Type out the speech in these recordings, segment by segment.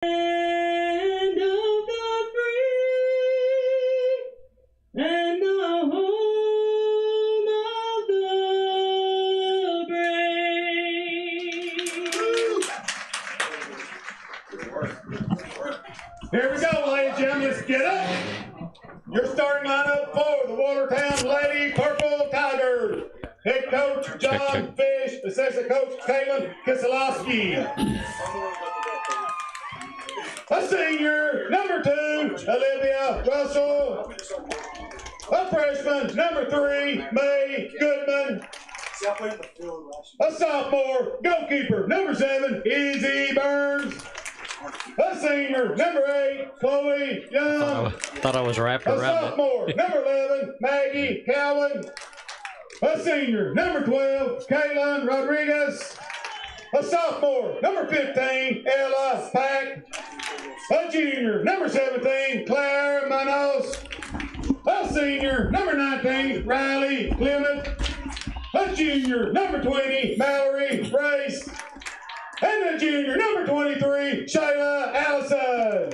Land of the free and the home of the brave. Here we go, ladies and gentlemen. Let's get up. Your starting lineup for the Watertown Lady Purple Tigers. Head coach John Fish, assistant coach Kaylin Kiselowski. A senior, number 2, Olivia Russell. A freshman, number 3, May Goodman. A sophomore, goalkeeper, number 7, Izzy Burns. A senior, number 8, Chloe Young. Thought I was wrapped around it. A sophomore, number 11, Maggie Cowan. A senior, number 12, Kaylin Rodriguez. A sophomore, number 15, Ella Pack. A junior, number 17, Claire Manos. A senior, number 19, Riley Clement. A junior, number 20, Mallory Race. And a junior, number 23, Shayla Allison.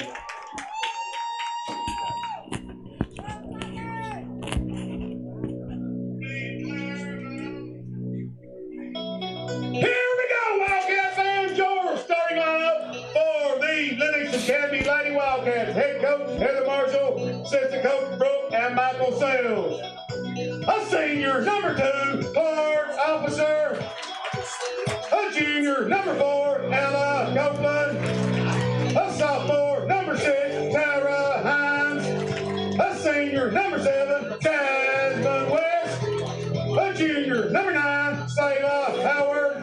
Here we go, Wildcat fans. Your starting lineup for the Livingston Academy Lady Wildcats. Head coach Heather Marshall, assistant coach Brooke and Michael Sales. A senior, number 2, Clark Officer. A junior, number 4, Ella Copeland. A sophomore, number 6, Tara Hines. A senior, number 7, Jasmine West. A junior, number 9, Sayla Howard.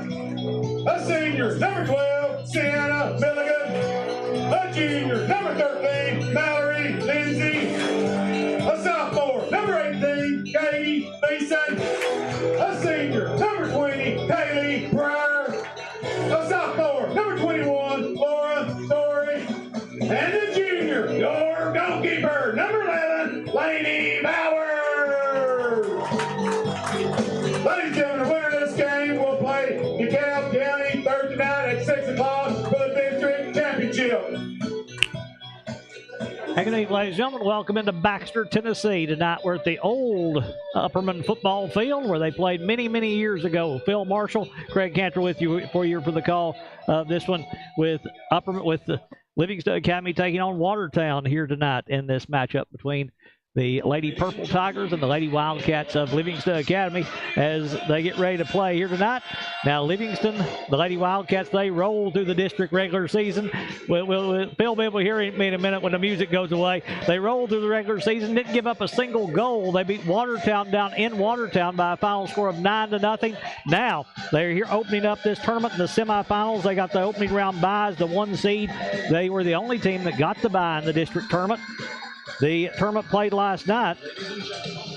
A senior, number 12, Sienna Milligan. A junior, number 13, Mallory Lindsay. A sophomore, number 18, Katie Beeson. A senior, number 20, Kaylee Pryor. A sophomore, number 21, Laura Story. And a junior, your goalkeeper, number 11, Lainey Bowers. Ladies and gentlemen, the winner of this game will play DeKalb County Thursday night at 6 o'clock for the district championship. Good evening, ladies and gentlemen. Welcome into Baxter, Tennessee. Tonight we're at the old Upperman football field where they played many, many years ago. Phil Marshall, Craig Cantor with you for the call of this one with the Livingston Academy taking on Watertown here tonight in this matchup between the Lady Purple Tigers and the Lady Wildcats of Livingston Academy as they get ready to play here tonight. Now, Livingston, the Lady Wildcats, they roll through the district regular season. Phil will be able to hear me in a minute when the music goes away. They rolled through the regular season, didn't give up a single goal. They beat Watertown down in Watertown by a final score of 9-0. Now, they're here opening up this tournament in the semifinals. They got the opening round bye as the 1 seed. They were the only team that got the bye in the district tournament. The tournament played last night.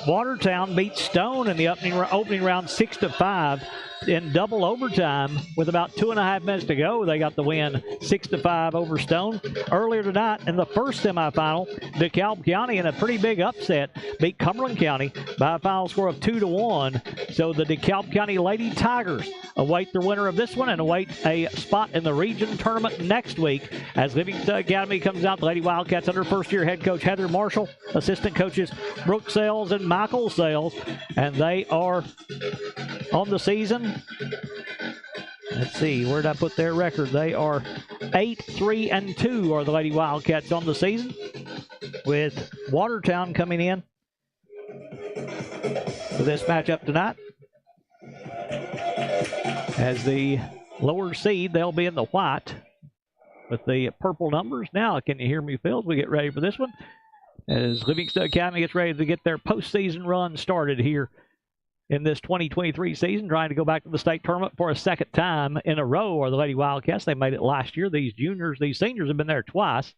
Watertown beat Stone in the opening round 6-5 in double overtime with about 2.5 minutes to go. They got the win 6-5 over Stone. Earlier tonight in the first semifinal, DeKalb County in a pretty big upset beat Cumberland County by a final score of 2-1. So the DeKalb County Lady Tigers await the winner of this one and await a spot in the region tournament next week as Livingston Academy comes out. The Lady Wildcats under first-year head coach Heather Marshall, assistant coaches Brooke Sales and Michael Sales, and they are on the season. Let's see, where did I put their record? They are 8-3-2 are the Lady Wildcats on the season, with Watertown coming in for this matchup tonight. As the lower seed, they'll be in the white with the purple numbers. Now, can you hear me, Phil, as we get ready for this one? As Livingston Academy gets ready to get their postseason run started here in this 2023 season, trying to go back to the state tournament for a second time in a row are the Lady Wildcats. They made it last year. These seniors have been there twice.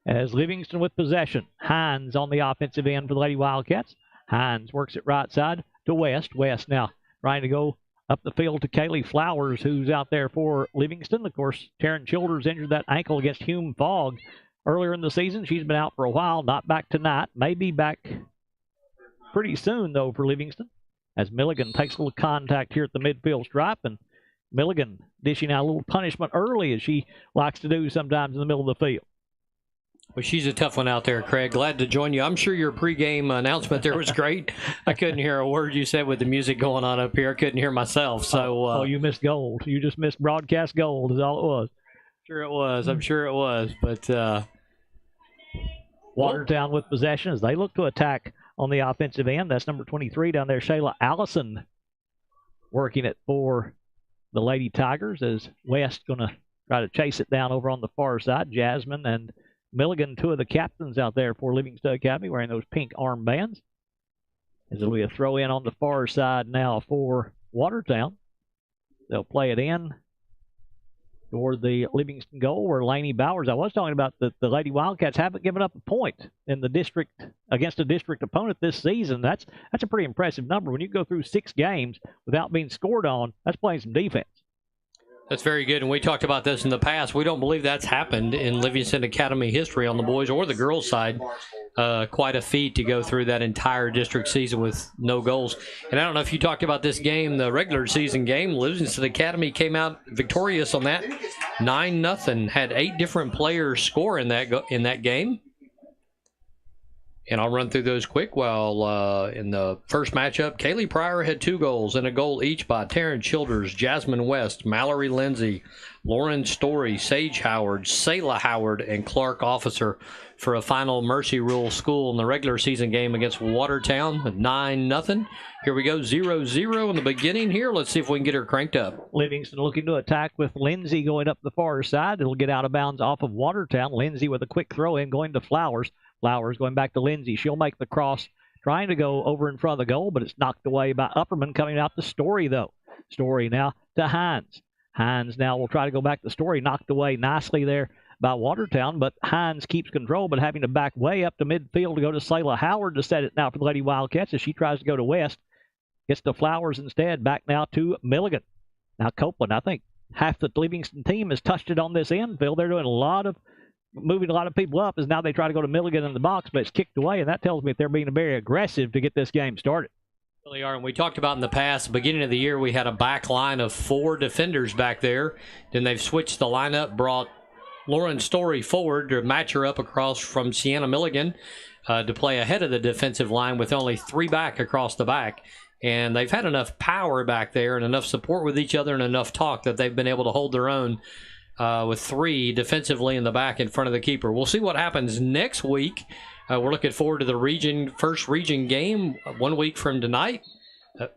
As Livingston with possession. Hines on the offensive end for the Lady Wildcats. Hines works it right side to West. West now trying to go up the field to Kaylee Flowers, who's out there for Livingston. Of course, Taryn Childers injured that ankle against Hume Fogg earlier in the season. She's been out for a while, not back tonight. May be back pretty soon, though, for Livingston, as Milligan takes a little contact here at the midfield stripe, and Milligan dishing out a little punishment early, as she likes to do sometimes in the middle of the field. Well, she's a tough one out there, Craig. Glad to join you. I'm sure your pregame announcement there was great. I couldn't hear a word you said with the music going on up here. I couldn't hear myself. So, you missed gold. You just missed broadcast gold is all it was. Sure it was. I'm sure it was. But Watertown with possession as they look to attack on the offensive end. That's number 23 down there, Shayla Allison, working it for the Lady Tigers, as West going to try to chase it down over on the far side. Jasmine and Milligan, two of the captains out there for Livingston Academy, wearing those pink armbands. As it'll be a throw in on the far side now for Watertown. They'll play it in toward the Livingston goal, where Laney Bowers, I was talking about the Lady Wildcats haven't given up a point in the district against a district opponent this season. That's a pretty impressive number. When you go through 6 games without being scored on, that's playing some defense. that's very good, and we talked about this in the past. We don't believe that's happened in Livingston Academy history on the boys or the girls side. Quite a feat to go through that entire district season with no goals. And I don't know if you talked about this game, the regular season game. Livingston Academy came out victorious on that, 9-0. Had 8 different players score in that game. And I'll run through those quick. While in the first matchup, Kaylee Pryor had 2 goals and a goal each by Taryn Childers, Jasmine West, Mallory Lindsay, Lauren Story, Sage Howard, Sayla Howard, and Clark Officer for a final Mercy Rule School in the regular season game against Watertown, 9-0. Here we go, 0-0 in the beginning here. Let's see if we can get her cranked up. Livingston looking to attack with Lindsay going up the far side. It'll get out of bounds off of Watertown. Lindsay with a quick throw in going to Flowers. Flowers going back to Lindsay. She'll make the cross, trying to go over in front of the goal, but it's knocked away by Upperman. Coming out to Story, though. Story now to Hines. Hines now will try to go back to Story. Knocked away nicely there by Watertown, but Hines keeps control, but having to back way up to midfield to go to Sayla Howard to set it now for the Lady Wildcats as she tries to go to West. Gets to Flowers instead. Back now to Milligan. Now Copeland, I think half the Livingston team has touched it on this end, Phil. They're doing moving a lot of people up as now they try to go to Milligan in the box, but it's kicked away, and that tells me that they're being very aggressive to get this game started. Really are, and we talked about in the past, beginning of the year, we had a back line of 4 defenders back there. Then they've switched the lineup, brought Lauren Story forward to match her up across from Sienna Milligan to play ahead of the defensive line with only 3 back across the back. And they've had enough power back there and enough support with each other and enough talk that they've been able to hold their own with 3 defensively in the back in front of the keeper. We'll see what happens next week. We're looking forward to the first region game 1 week from tonight,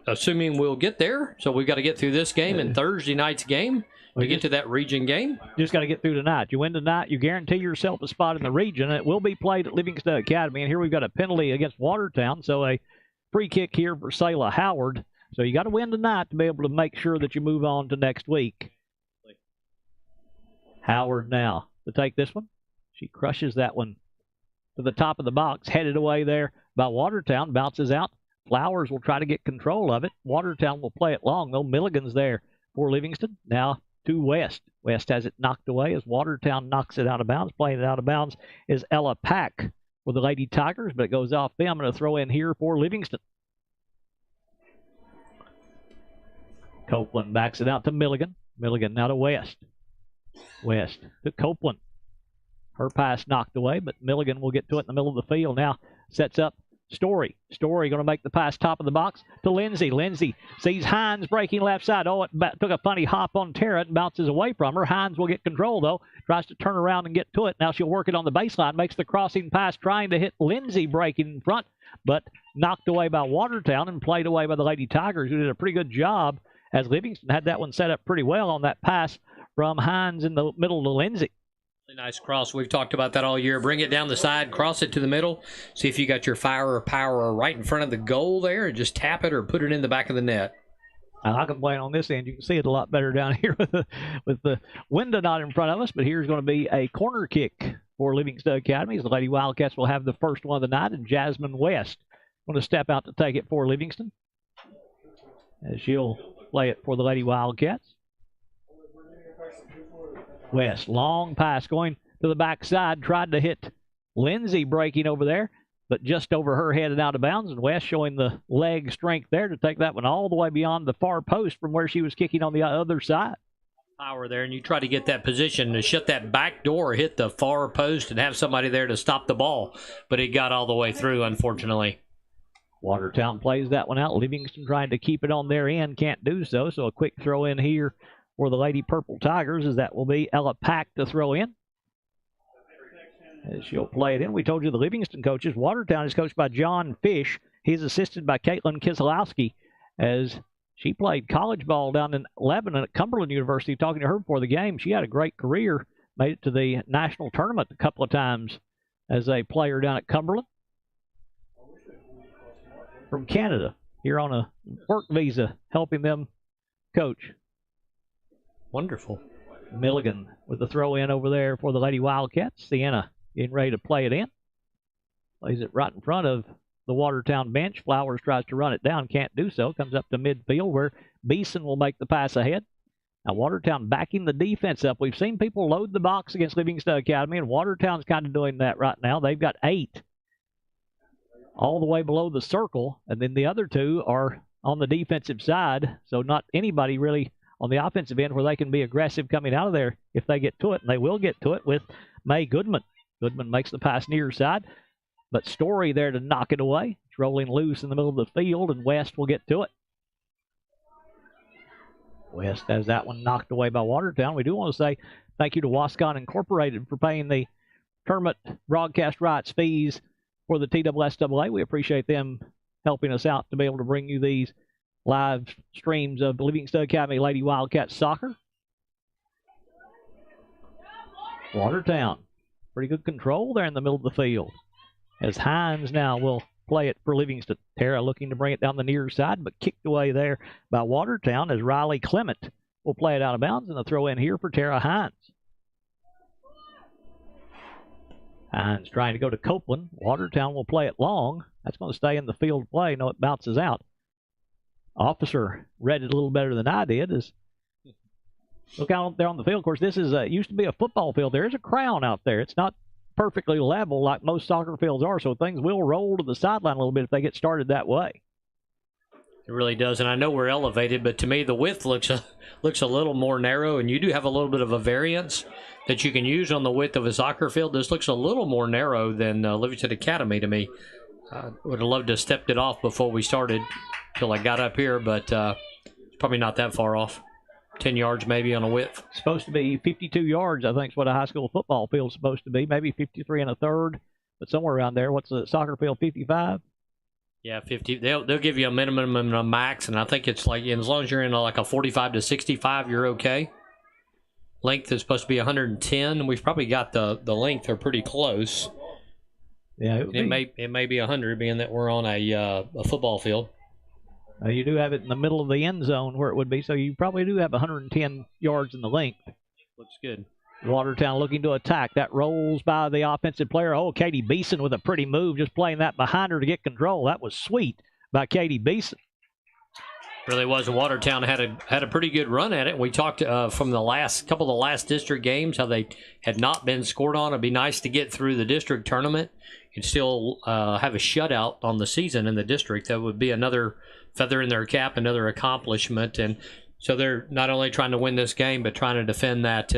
assuming we'll get there. So we've got to get through this game and Thursday night's game to get to that region game. Just got to get through tonight. You win tonight, you guarantee yourself a spot in the region. It will be played at Livingston Academy, and here we've got a penalty against Watertown, so a free kick here for Sayla Howard. So you got to win tonight to be able to make sure that you move on to next week. Howard now to take this one. She crushes that one to the top of the box, headed away there by Watertown, bounces out. Flowers will try to get control of it. Watertown will play it long, though. Milligan's there for Livingston. Now to West. West has it knocked away as Watertown knocks it out of bounds. Playing it out of bounds is Ella Pack for the Lady Tigers, but it goes off them. I'm going to throw in here for Livingston. Copeland backs it out to Milligan. Milligan now to West. West to Copeland. Her pass knocked away, but Milligan will get to it in the middle of the field. Now sets up Story. Story going to make the pass top of the box to Lindsay. Lindsay sees Hines breaking left side. Oh, it took a funny hop on Tara and bounces away from her. Hines will get control, though. Tries to turn around and get to it. Now she'll work it on the baseline. Makes the crossing pass, trying to hit Lindsay breaking in front, but knocked away by Watertown and played away by the Lady Tigers, who did a pretty good job as Livingston had that one set up pretty well on that pass from Hines in the middle to Lindsay. Nice cross. We've talked about that all year. Bring it down the side, cross it to the middle. See if you got your fire or power right in front of the goal there, and just tap it or put it in the back of the net. I can play it on this end. You can see it a lot better down here with the window not in front of us, but here's going to be a corner kick for Livingston Academy. The Lady Wildcats will have the first one of the night, and Jasmine West going to step out to take it for Livingston, as she'll play it for the Lady Wildcats. West, long pass going to the backside, tried to hit Lindsay breaking over there. but just over her head and out of bounds, and West showing the leg strength there to take that one all the way beyond the far post from where she was kicking on the other side. Power there, and you try to get that position to shut that back door, hit the far post, and have somebody there to stop the ball, but it got all the way through, unfortunately. Watertown plays that one out. Livingston trying to keep it on their end, can't do so, so a quick throw in here for the Lady Purple Tigers, as that will be Ella Pack to throw in. As she'll play it in. We told you the Livingston coaches. Watertown is coached by John Fish. He's assisted by Caitlin Kiselowski, as she played college ball down in Lebanon at Cumberland University. Talking to her before the game, she had a great career, made it to the national tournament a couple of times as a player down at Cumberland. From Canada, here on a work visa, helping them coach. Wonderful. Milligan with the throw in over there for the Lady Wildcats. Sienna getting ready to play it in. Plays it right in front of the Watertown bench. Flowers tries to run it down, can't do so. Comes up to midfield where Beeson will make the pass ahead. Now Watertown backing the defense up. We've seen people load the box against Livingston Academy, and Watertown's kind of doing that right now. They've got 8 all the way below the circle, and then the other 2 are on the defensive side, so not anybody really on the offensive end where they can be aggressive coming out of there if they get to it, and they will get to it with May Goodman. Goodman makes the pass near side, but Story there to knock it away. It's rolling loose in the middle of the field, and West will get to it. West has that one knocked away by Watertown. We do want to say thank you to Wascon Incorporated for paying the tournament broadcast rights fees for the TSSAA. We appreciate them helping us out to be able to bring you these live streams of Livingston Academy Lady Wildcats soccer. Watertown, pretty good control there in the middle of the field, as Hines now will play it for Livingston. Tara looking to bring it down the near side, but kicked away there by Watertown, as Riley Clement will play it out of bounds, and a throw in here for Tara Hines. Hines trying to go to Copeland. Watertown will play it long. That's going to stay in the field play. No, it bounces out. Officer read it a little better than I did. Look out there on the field. Of course, this is used to be a football field. There is a crown out there. It's not perfectly level like most soccer fields are, so things will roll to the sideline a little bit if they get started that way. It really does, and I know we're elevated, but to me the width looks a little more narrow, and you do have a little bit of a variance that you can use on the width of a soccer field. This looks a little more narrow than Livingston Academy to me. I would have loved to have stepped it off before we started till I got up here, but it's probably not that far off. 10 yards maybe on a width. It's supposed to be 52 yards, I think is what a high school football field is supposed to be. Maybe 53 and a third, but somewhere around there. What's the soccer field, 55? Yeah, 50. They'll give you a minimum and a max, and I think it's like, as long as you're in like a 45 to 65, you're okay. Length is supposed to be 110. We've probably got the length are pretty close. Yeah, it may be 100, being that we're on a football field. You do have it in the middle of the end zone where it would be, so you probably do have 110 yards in the length. Looks good. Watertown looking to attack. That rolls by the offensive player. Oh, Katie Beeson with a pretty move, just playing that behind her to get control. That was sweet by Katie Beeson. Really was. Watertown had a pretty good run at it. We talked from the last couple of the last district games how they had not been scored on. It'd be nice to get through the district tournament and still have a shutout on the season in the district. That would be another feather in their cap, another accomplishment. And so they're not only trying to win this game, but trying to defend that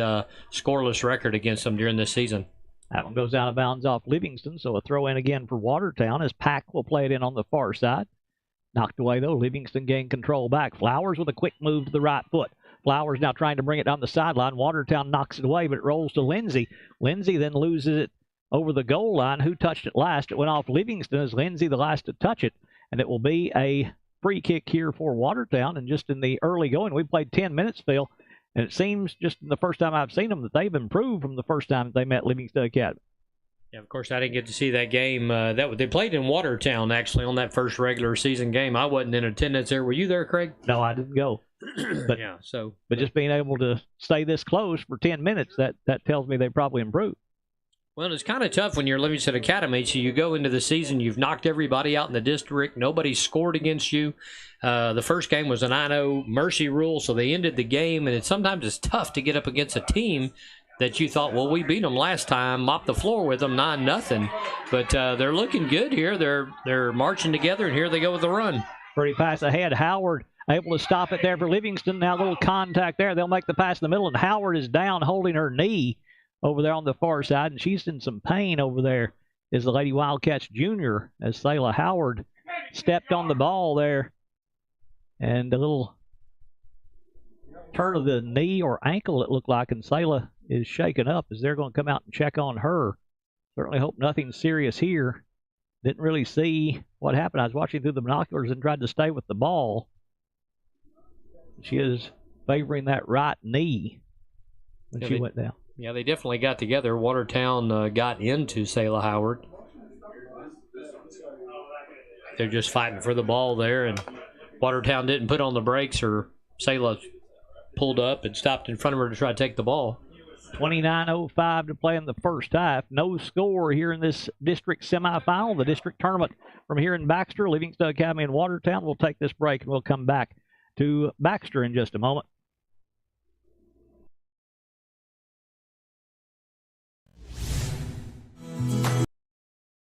scoreless record against them during this season. That one goes out of bounds off Livingston, so a throw in again for Watertown as Pack will play it in on the far side. Knocked away, though. Livingston gained control back. Flowers with a quick move to the right foot. Flowers now trying to bring it down the sideline. Watertown knocks it away, but it rolls to Lindsay. Lindsay then loses it over the goal line. Who touched it last? It went off Livingston as Lindsay the last to touch it, and it will be a free kick here for Watertown. And just in the early going, we played 10 minutes, Phil, and it seems just in the first time I've seen them that they've improved from the first time they met Livingston Academy. Yeah, of course, I didn't get to see that game. They played in Watertown, actually, on that first regular season game. I wasn't in attendance there. Were you there, Craig? No, I didn't go. But, yeah, but just being able to stay this close for 10 minutes, that tells me they probably improved. Well, it's kind of tough when you're Livingston Academy. So you go into the season, you've knocked everybody out in the district. Nobody scored against you. The first game was an 9-0 mercy rule, so they ended the game. And sometimes it's tough to get up against a team that you thought, well, we beat them last time, mopped the floor with them 9-0. But they're looking good here. They're marching together, and here they go with the run. Pretty pass ahead. Howard able to stop it there for Livingston. Now a little contact there. They'll make the pass in the middle, and Howard is down holding her knee over there on the far side, and she's in some pain over there. Is the Lady Wildcats junior, as Selah Howard stepped on the ball there. And a little turn of the knee or ankle, it looked like, and Selah is shaken up as they're going to come out and check on her. Certainly hope nothing serious here. Didn't really see what happened. I was watching through the binoculars and tried to stay with the ball. She is favoring that right knee when she went down. Yeah, they definitely got together. Watertown got into Selah Howard. They're just fighting for the ball there, and Watertown didn't put on the brakes, or Selah pulled up and stopped in front of her to try to take the ball. 29:05 to play in the first half. No score here in this district semifinal, the district tournament from here in Baxter. Livingston Academy and Watertown. We'll take this break, and we'll come back to Baxter in just a moment.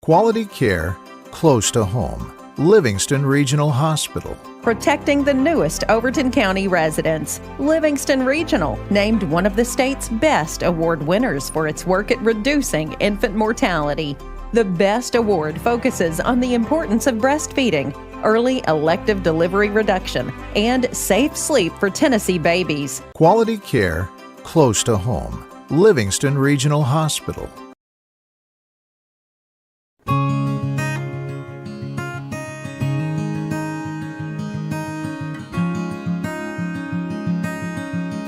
Quality care close to home. Livingston Regional Hospital. Protecting the newest Overton County residents. Livingston Regional, named one of the state's best award winners for its work at reducing infant mortality. The BEST Award focuses on the importance of breastfeeding, early elective delivery reduction, and safe sleep for Tennessee babies. Quality care close to home. Livingston Regional Hospital.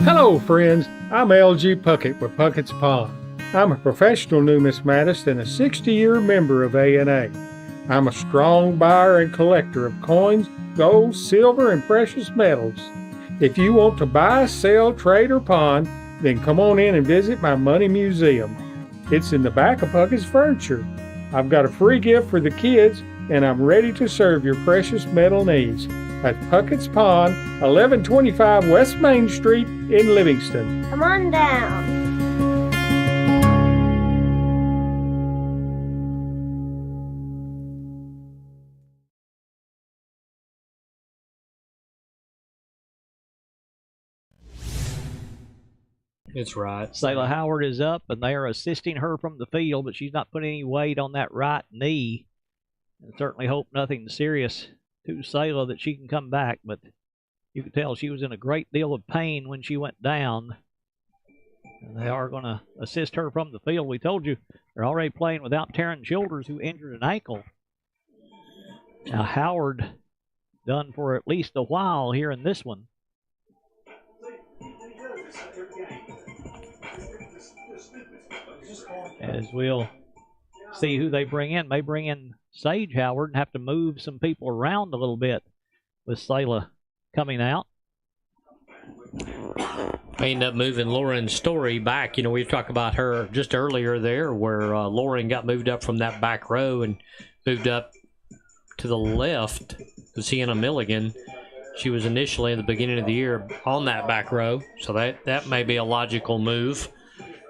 Hello, friends. I'm L.G. Puckett with Puckett's Pond. I'm a professional numismatist and a 60-year member of A&A. I'm a strong buyer and collector of coins, gold, silver, and precious metals. If you want to buy, sell, trade, or pawn, then come on in and visit my money museum. It's in the back of Puckett's Furniture. I've got a free gift for the kids, and I'm ready to serve your precious metal needs. At Puckett's Pond, 1125 West Main Street in Livingston. Come on down. It's right. Selah Howard is up, and they are assisting her from the field, but she's not putting any weight on that right knee. And certainly hope nothing serious to Selah, that she can come back, but you could tell she was in a great deal of pain when she went down. And they are going to assist her from the field. We told you they're already playing without Taryn Childers, who injured an ankle. Now Howard done for at least a while here in this one. As we'll see who they bring in. May bring in Sage Howard and have to move some people around a little bit with Selah coming out. May end up moving Lauren Story back. You know, we've talked about her just earlier there, where Lauren got moved up from that back row and moved up to the left to Sienna Milligan. She was initially in the beginning of the year on that back row, so that may be a logical move.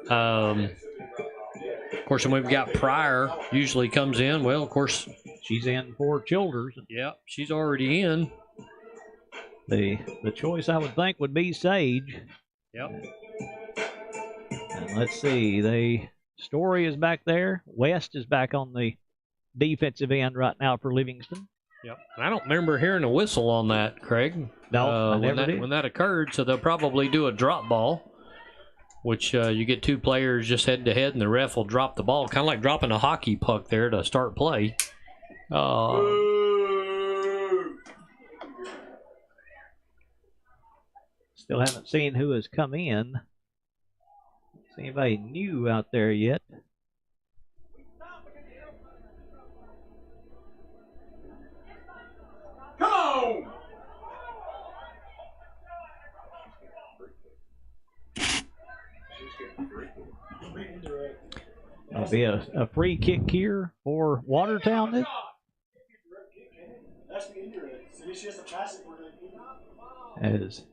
Of course, when we've got Pryor, usually comes in. Well, of course, she's in for Childers. Yeah, she's already in. The choice, I would think, would be Sage. Yep. And let's see. Story is back there. West is back on the defensive end right now for Livingston. Yep. And I don't remember hearing a whistle on that, Craig. No, I never did. When that occurred, so they'll probably do a drop ball, which you get two players just head-to-head, and the ref will drop the ball, kind of like dropping a hockey puck there to start play. Still haven't seen who has come in. Don't see anybody new out there yet. Come on! It'll be a free kick here for Watertown. As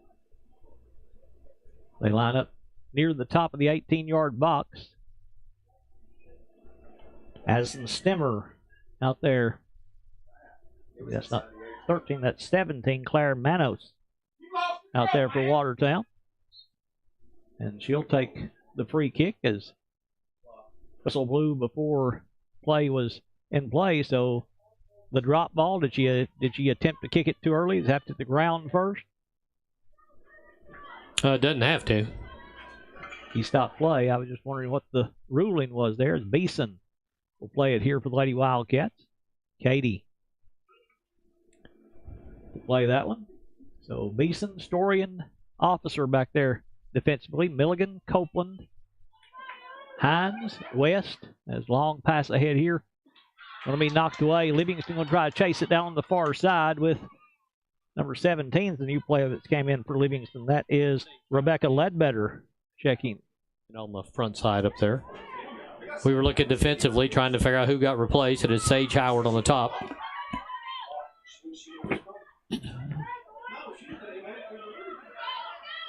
they line up near the top of the 18-yard box. Addison Stemmer out there. That's not 13, that's 17. Claire Manos out there for Watertown. And she'll take the free kick as whistle blew before play was in play. So the drop ball, did she attempt to kick it too early? Does it have to hit the ground first? Doesn't have to. He stopped play. I was just wondering what the ruling was there. As Beeson will play it here for the Lady Wildcats. Katie will play that one. So Beeson, Story, and Officer back there defensively. Milligan, Copeland, Hines, West. As long pass ahead here. Going to be knocked away. Livingston going to try to chase it down on the far side with number 17, the new player that came in for Livingston. That is Rebecca Ledbetter checking. On the front side up there. We were looking defensively, trying to figure out who got replaced. It is Sage Howard on the top.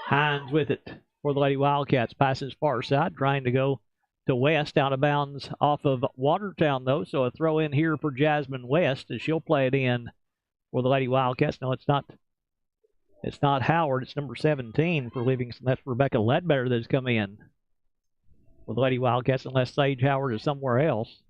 Hines with it for the Lady Wildcats. Passes far side, trying to go to West, out of bounds off of Watertown, though. So a throw in here for Jasmine West as she'll play it in for the Lady Wildcats. No, it's not Howard. It's number 17 for Livingston. That's Rebecca Ledbetter that's come in for the Lady Wildcats, unless Sage Howard is somewhere else.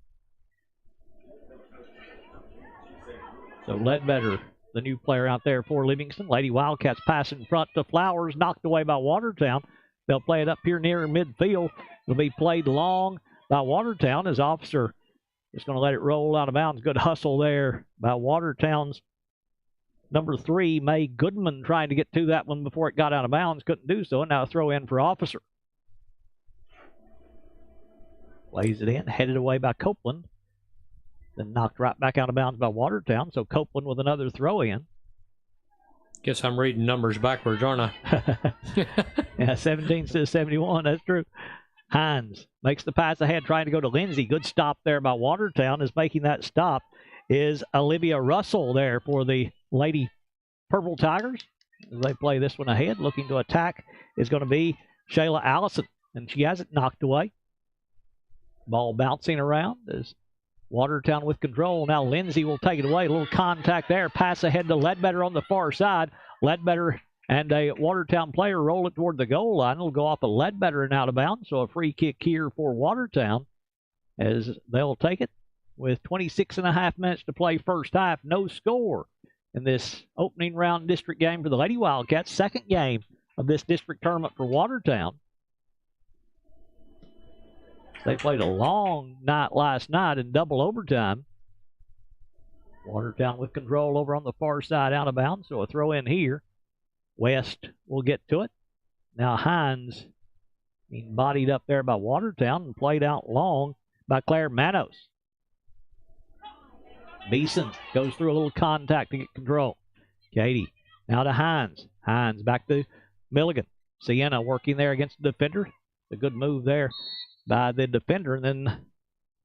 So Ledbetter, the new player out there for Livingston. Lady Wildcats pass in front to Flowers, knocked away by Watertown. They'll play it up here near midfield. It'll be played long by Watertown as Officer is going to let it roll out of bounds. Good hustle there by Watertown's number 3, May Goodman, trying to get to that one before it got out of bounds. Couldn't do so. And now a throw in for Officer. Plays it in, headed away by Copeland. Then knocked right back out of bounds by Watertown. So Copeland with another throw in. Guess I'm reading numbers backwards, aren't I? Yeah, 17 says 71. That's true. Hines makes the pass ahead, trying to go to Lindsay. Good stop there by Watertown. Is making that stop is Olivia Russell there for the Lady Purple Tigers. As they play this one ahead, looking to attack is going to be Shayla Allison. And she has it knocked away. Ball bouncing around as Watertown with control. Now Lindsay will take it away. A little contact there. Pass ahead to Ledbetter on the far side. Ledbetter and a Watertown player roll it toward the goal line. It'll go off of Ledbetter and out of bounds. So a free kick here for Watertown as they'll take it with 26.5 minutes to play first half. No score in this opening round district game for the Lady Wildcats. Second game of this district tournament for Watertown. They played a long night last night in double overtime. Watertown with control over on the far side, out of bounds. So a throw in here. West will get to it. Now Hines being bodied up there by Watertown and played out long by Claire Manos. Beeson goes through a little contact to get control. Katie now to Hines. Hines back to Milligan. Sienna working there against the defender. A good move there by the defender, and then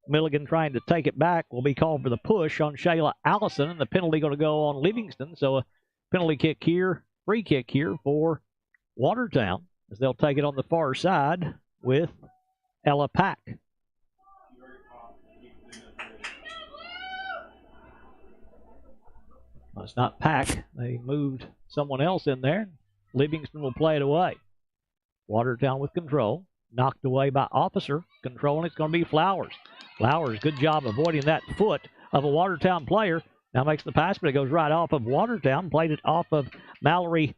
Milligan trying to take it back will be called for the push on Shayla Allison, and the penalty going to go on Livingston. So a penalty kick here, free kick here for Watertown as they'll take it on the far side with Ella Pack. Well, it's not Pack. They moved someone else in there. Livingston will play it away. Watertown with control. Knocked away by Officer. Controlling it's going to be Flowers. Flowers, good job avoiding that foot of a Watertown player. Now makes the pass, but it goes right off of Watertown. Played it off of Mallory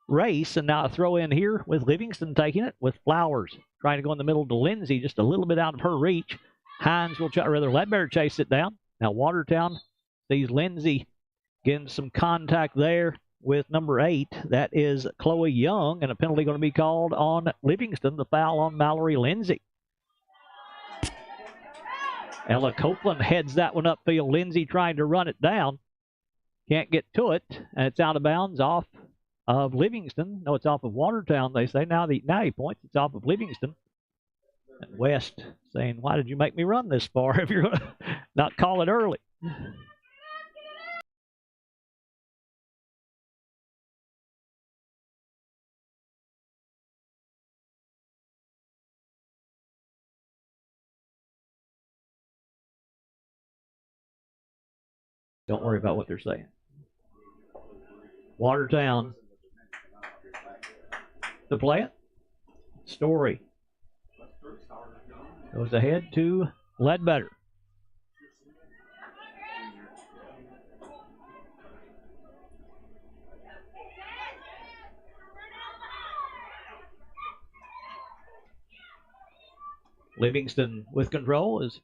Race, and now a throw in here with Livingston taking it with Flowers. Trying to go in the middle to Lindsay, just a little bit out of her reach. Hines will, Ledbetter chase it down. Now Watertown sees Lindsay getting some contact there with number 8. That is Chloe Young, and a penalty going to be called on Livingston, the foul on Mallory Lindsay. Ella Copeland heads that one upfield. Lindsay trying to run it down. Can't get to it, and it's out of bounds off of Livingston. No, it's off of Watertown, they say. Now he points. It's off of Livingston. And West saying, why did you make me run this far if you're going to not call it early? Don't worry about what they're saying. Watertown to play it. Story goes ahead to Ledbetter. Livingston with control is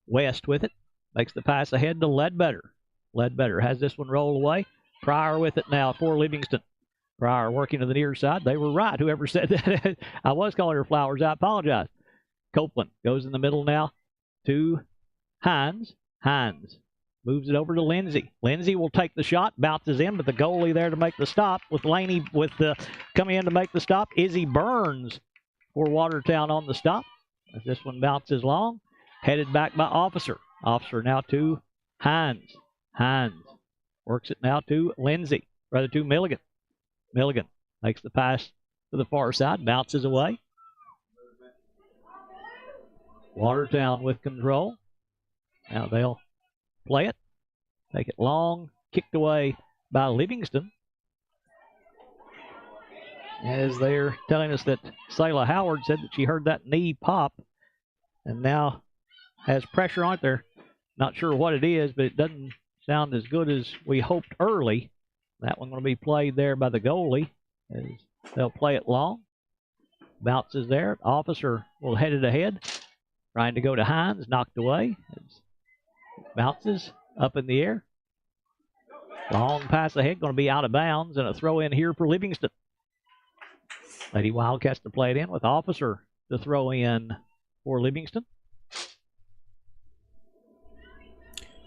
West with it. Makes the pass ahead to Ledbetter. Ledbetter has this one roll away. Pryor with it now for Livingston. Pryor working to the near side. They were right. Whoever said that, I was calling her Flowers. I apologize. Copeland goes in the middle now to Hines. Hines moves it over to Lindsay. Lindsay will take the shot, bounces in, but the goalie there to make the stop with Laney coming in to make the stop. Izzy Burns for Watertown on the stop. As this one bounces long, headed back by Officer. Officer now to Hines. Hines works it now to Lindsay, rather to Milligan. Milligan makes the pass to the far side, bounces away. Watertown with control. Now they'll play it. Take it long, kicked away by Livingston. As they're telling us that Sayla Howard said that she heard that knee pop and now has pressure on it. They're not sure what it is, but it doesn't sound as good as we hoped early. That one going to be played there by the goalie as they'll play it long. Bounces there. Officer will head it ahead. Trying to go to Hines, knocked away. Bounces up in the air. Long pass ahead, going to be out of bounds, and a throw in here for Livingston. Lady Wildcats to play it in with Officer to throw in for Livingston.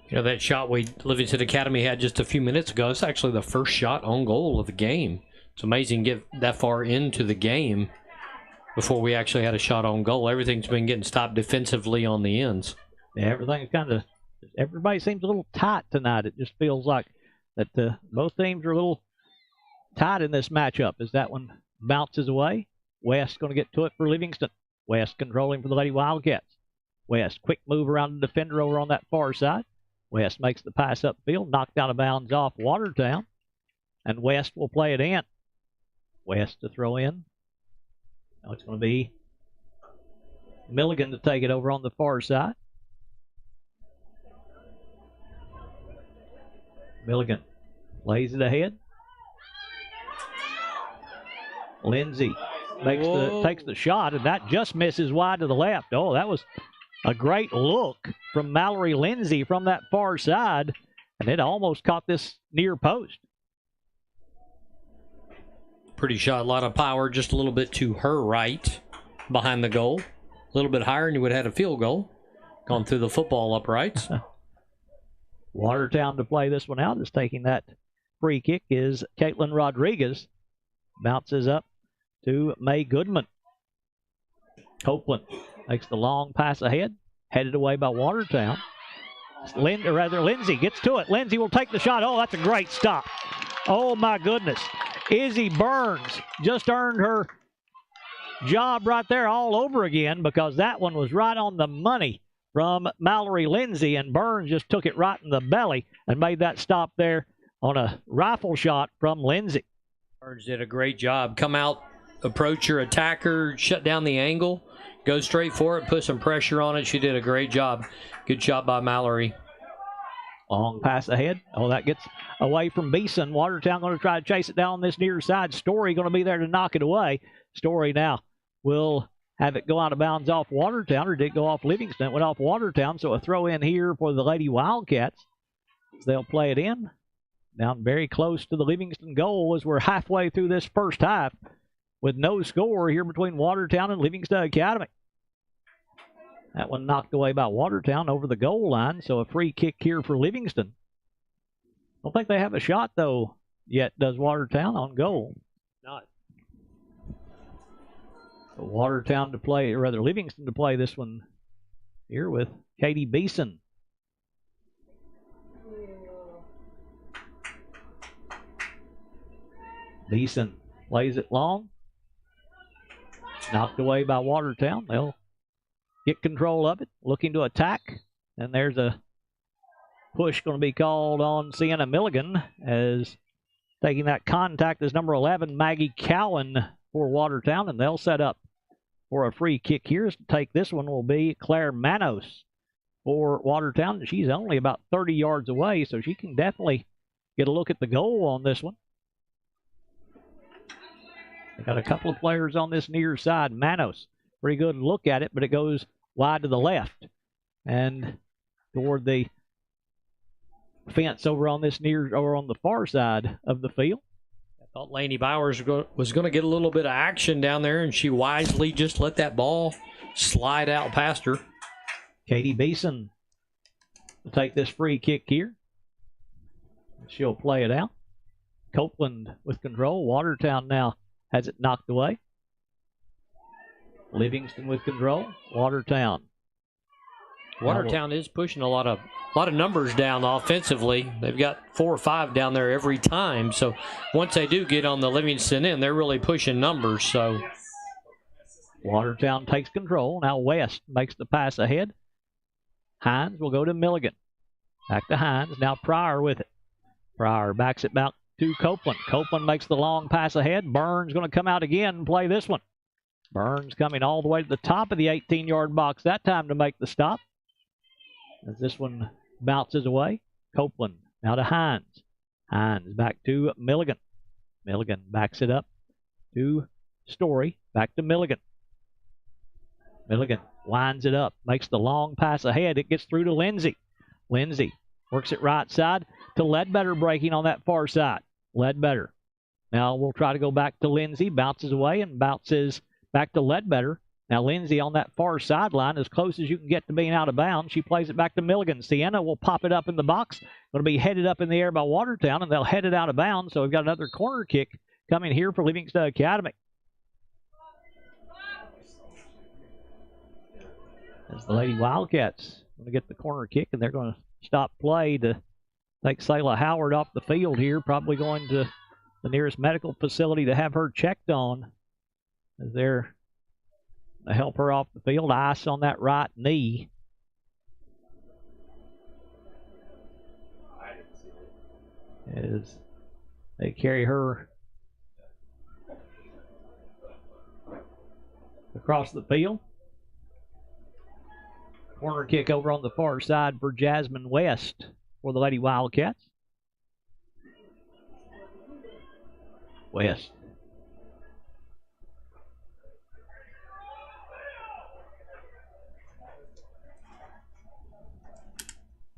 You know, that shot Livingston Academy had just a few minutes ago, it's actually the first shot on goal of the game. It's amazing to get that far into the game before we actually had a shot on goal. Everything's been getting stopped defensively on the ends. Yeah, everybody seems a little tight tonight. It just feels like that both teams are a little tight in this matchup as that one bounces away. West going to get to it for Livingston. West controlling for the Lady Wildcats. West, quick move around the defender over on that far side. West makes the pass upfield, knocked out of bounds off Watertown, and West will play it in. West to throw in. Now it's going to be Milligan to take it over on the far side. Milligan lays it ahead. Lindsay takes the shot, and that just misses wide to the left. Oh, that was a great look from Mallory Lindsay from that far side, and it almost caught this near post. Pretty shot, a lot of power, just a little bit to her right behind the goal. A little bit higher, and you would have had a field goal. Gone through the football uprights. Watertown to play this one out. Is taking that free kick is Caitlin Rodriguez. Bounces up to May Goodman. Copeland makes the long pass ahead. Headed away by Watertown. Lindsay gets to it. Lindsay will take the shot. Oh, that's a great stop. Oh, my goodness. Izzy Burns just earned her job right there all over again because that one was right on the money from Mallory Lindsay, and Burns just took it right in the belly and made that stop there on a rifle shot from Lindsay. Burns did a great job. Come out, approach your attacker, shut down the angle, go straight for it, put some pressure on it. She did a great job. Good job by Mallory. Long pass ahead. Oh, that gets away from Beeson. Watertown going to try to chase it down on this near side. Story going to be there to knock it away. Story now will have it go out of bounds off Watertown, or did it go off Livingston? It went off Watertown, so a throw in here for the Lady Wildcats. They'll play it in. Down very close to the Livingston goal as we're halfway through this first half with no score here between Watertown and Livingston Academy. That one knocked away by Watertown over the goal line, so a free kick here for Livingston. Don't think they have a shot, though, yet, does Watertown on goal? Not. So Watertown to play, or rather Livingston to play this one here with Katie Beeson. Beeson plays it long. Knocked away by Watertown. They'll get control of it, looking to attack. And there's a push going to be called on Sienna Milligan, as taking that contact is number 11, Maggie Cowan for Watertown, and they'll set up for a free kick here. To take this one will be Claire Manos for Watertown. She's only about 30 yards away, so she can definitely get a look at the goal on this one. They got a couple of players on this near side. Manos, pretty good look at it, but it goes wide to the left and toward the fence over on this near, or on the far side of the field. I thought Lainey Bowers was going to get a little bit of action down there, and she wisely just let that ball slide out past her. Katie Beeson will take this free kick here. She'll play it out. Copeland with control. Watertown now has it knocked away. Livingston with control. Watertown is pushing a lot of numbers down offensively. They've got 4 or 5 down there every time. So once they do get on the Livingston end, they're really pushing numbers. So Watertown takes control. Now West makes the pass ahead. Hines will go to Milligan. Back to Hines. Now Pryor with it. Pryor backs it back to Copeland. Copeland makes the long pass ahead. Burns going to come out again and play this one. Burns coming all the way to the top of the 18-yard box that time to make the stop. As this one bounces away. Copeland now to Hines. Hines back to Milligan. Milligan backs it up to Story. Back to Milligan. Milligan winds it up. Makes the long pass ahead. It gets through to Lindsay. Lindsay works it right side to Ledbetter, breaking on that far side. Ledbetter. Now we'll try to go back to Lindsay. Bounces away and bounces back to Ledbetter. Now Lindsay on that far sideline, as close as you can get to being out of bounds. She plays it back to Milligan. Sienna will pop it up in the box. Going to be headed up in the air by Watertown, and they'll head it out of bounds. So we've got another corner kick coming here for Livingston Academy. As the Lady Wildcats going to get the corner kick, and they're going to stop play to take Sayla Howard off the field here. Probably going to the nearest medical facility to have her checked on, as they're to help her off the field. Ice on that right knee. As they carry her across the field. Corner kick over on the far side for Jasmine West for the Lady Wildcats. West.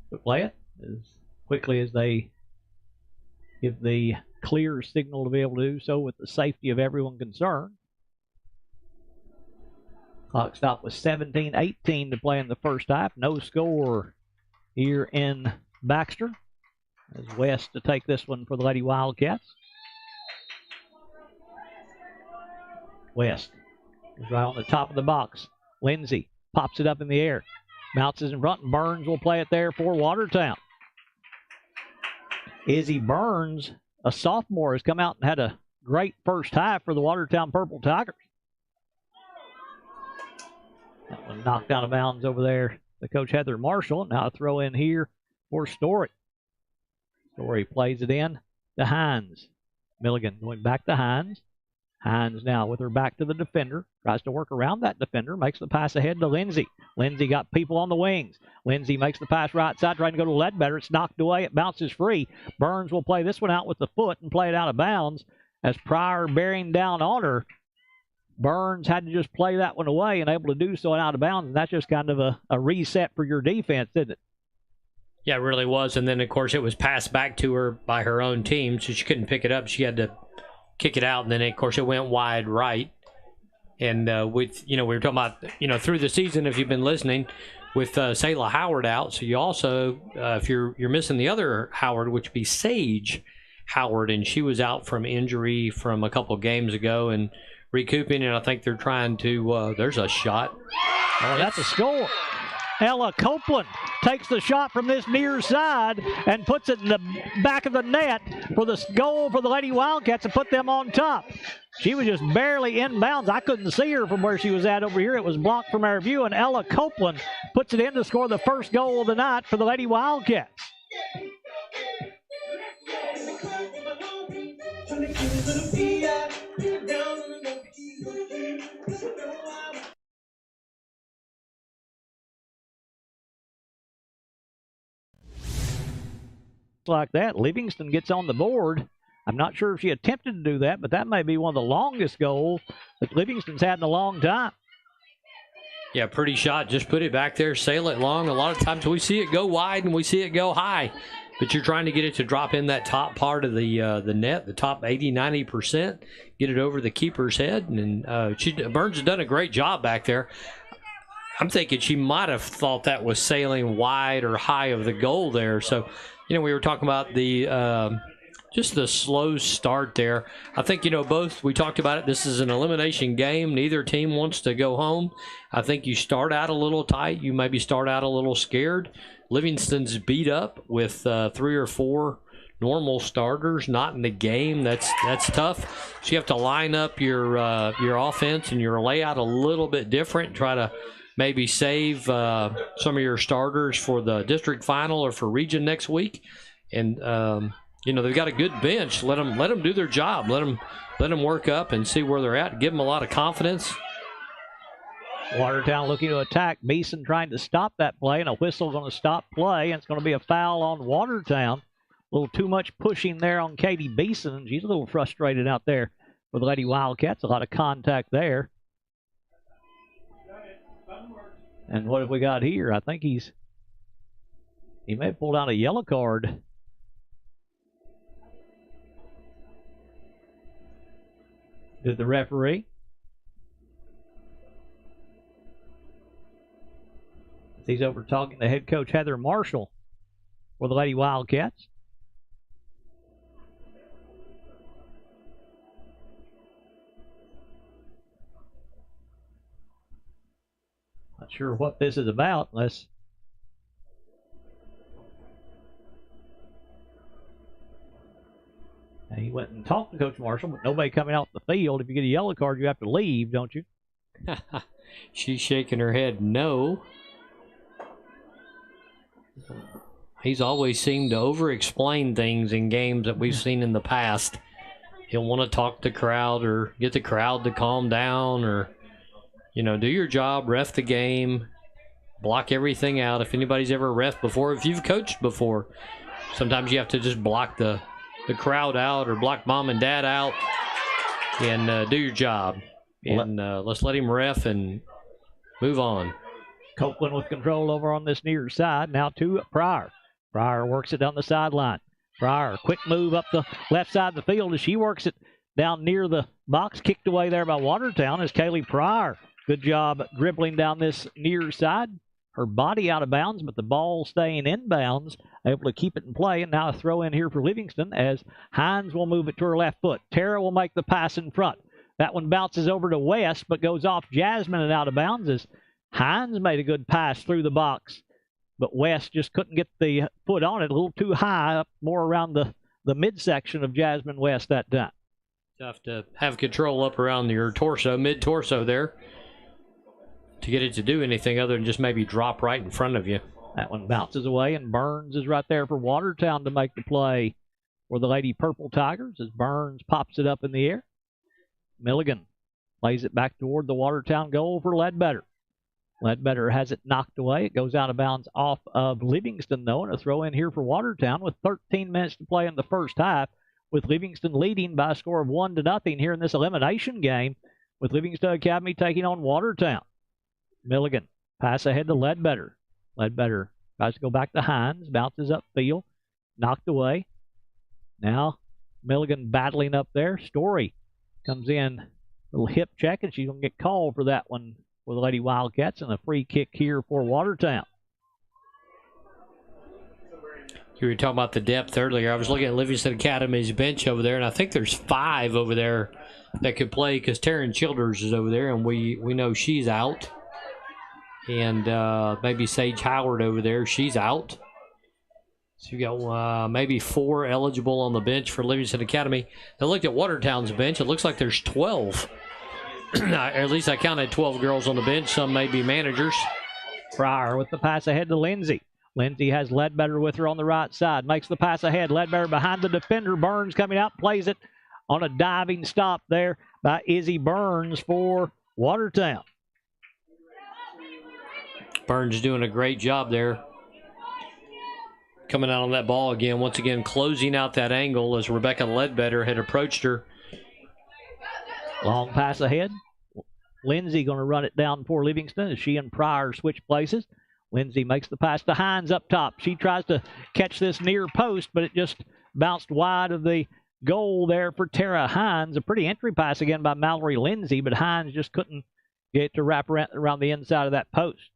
To play it as quickly as they give the clear signal to be able to do so with the safety of everyone concerned. Clock stop was 17-18 to play in the first half. No score here in Baxter. As West to take this one for the Lady Wildcats. West is right on the top of the box. Lindsay pops it up in the air. Bounces in front, and Burns will play it there for Watertown. Izzy Burns, a sophomore, has come out and had a great first half for the Watertown Purple Tigers. That one knocked out of bounds over there to Coach Heather Marshall. Now a throw in here for Story. Story plays it in to Hines. Milligan going back to Hines. Hines now with her back to the defender. Tries to work around that defender. Makes the pass ahead to Lindsay. Lindsay got people on the wings. Lindsay makes the pass right side, trying to go to Ledbetter. It's knocked away. It bounces free. Burns will play this one out with the foot and play it out of bounds. As Pryor bearing down on her, Burns had to just play that one away and able to do so and out of bounds. And that's just kind of a reset for your defense, isn't it? Yeah, it really was. And then, of course, it was passed back to her by her own team, so she couldn't pick it up. She had to kick it out, and then, of course, it went wide right. And we were talking about, through the season, if you've been listening, with Sayla Howard out. So you also, if you're missing the other Howard, which would be Sage Howard, and she was out from injury from a couple of games ago and recouping, and I think they're trying to, there's a shot. Oh, that's a score. Ella Copeland takes the shot from this near side and puts it in the back of the net for the goal for the Lady Wildcats to put them on top. She was just barely inbounds. I couldn't see her from where she was at over here. It was blocked from our view, and Ella Copeland puts it in to score the first goal of the night for the Lady Wildcats. Like that, Livingston gets on the board. I'm not sure if she attempted to do that, but that may be one of the longest goals that Livingston's had in a long time. Yeah, pretty shot. Just put it back there, sail it long. A lot of times we see it go wide and we see it go high, but you're trying to get it to drop in that top part of the net, the top 80, 90%, get it over the keeper's head. And Burns has done a great job back there. I'm thinking she might have thought that was sailing wide or high of the goal there. So, we were talking about the just the slow start there. I think, both, we talked about it. This is an elimination game. Neither team wants to go home. I think you start out a little tight. You maybe start out a little scared. Livingston's beat up with 3 or 4 normal starters not in the game. That's tough. So you have to line up your offense and your layout a little bit different. Try to maybe save some of your starters for the district final or for region next week. And they've got a good bench. Let them do their job. Let them work up and see where they're at. Give them a lot of confidence. Watertown looking to attack. Beeson trying to stop that play, and a whistle going to stop play, and it's going to be a foul on Watertown. A little too much pushing there on Katie Beeson. She's a little frustrated out there with the Lady Wildcats. A lot of contact there. And what have we got here? I think he may have pulled out a yellow card. Did the referee? He's over talking to head coach Heather Marshall for the Lady Wildcats. Not sure what this is about unless he went and talked to Coach Marshall, but nobody coming out the field. If you get a yellow card, you have to leave, don't you? She's shaking her head no. He's always seemed to over-explain things in games that we've seen in the past. He'll want to talk to the crowd or get the crowd to calm down or, do your job, ref the game, block everything out. If anybody's ever ref before, if you've coached before, sometimes you have to just block the crowd out or block mom and dad out and do your job. And let's let him ref and move on. Copeland with control over on this near side. Now to Pryor. Pryor works it down the sideline. Pryor, quick move up the left side of the field as she works it down near the box. Kicked away there by Watertown is Kaylee Pryor. Good job dribbling down this near side. Her body out of bounds, but the ball staying in bounds. Able to keep it in play. And now a throw in here for Livingston as Hines will move it to her left foot. Tara will make the pass in front. That one bounces over to West, but goes off Jasmine and out of bounds as Hines made a good pass through the box, but West just couldn't get the foot on it. A little too high, up more around the midsection of Jasmine West that time. Tough to have control up around your torso, mid-torso there, to get it to do anything other than just maybe drop right in front of you. That one bounces away, and Burns is right there for Watertown to make the play for the Lady Purple Tigers as Burns pops it up in the air. Milligan plays it back toward the Watertown goal for Ledbetter. Ledbetter has it knocked away. It goes out of bounds off of Livingston, though, and a throw in here for Watertown with 13 minutes to play in the first half, with Livingston leading by a score of 1-0 here in this elimination game, with Livingston Academy taking on Watertown. Milligan, pass ahead to Ledbetter. Ledbetter tries to go back to Hines, bounces upfield, knocked away. Now Milligan battling up there. Story comes in, little hip check, and she's going to get called for that one for the Lady Wildcats, and a free kick here for Watertown. You were talking about the depth earlier. I was looking at Livingston Academy's bench over there, and I think there's 5 over there that could play because Taryn Childers is over there, and we know she's out. And maybe Sage Howard over there, she's out. So you got maybe 4 eligible on the bench for Livingston Academy. I looked at Watertown's bench. It looks like there's 12. At least I counted 12 girls on the bench. Some may be managers. Pryor with the pass ahead to Lindsay. Lindsay has Ledbetter with her on the right side. Makes the pass ahead. Ledbetter behind the defender. Burns coming out. Plays it on a diving stop there by Izzy Burns for Watertown. Burns doing a great job there. Coming out on that ball again, once again closing out that angle as Rebecca Ledbetter had approached her. Long pass ahead. Lindsay going to run it down for Livingston as she and Pryor switch places. Lindsay makes the pass to Hines up top. She tries to catch this near post, but it just bounced wide of the goal there for Tara Hines. A pretty entry pass again by Mallory Lindsay, but Hines just couldn't get to wrap around the inside of that post.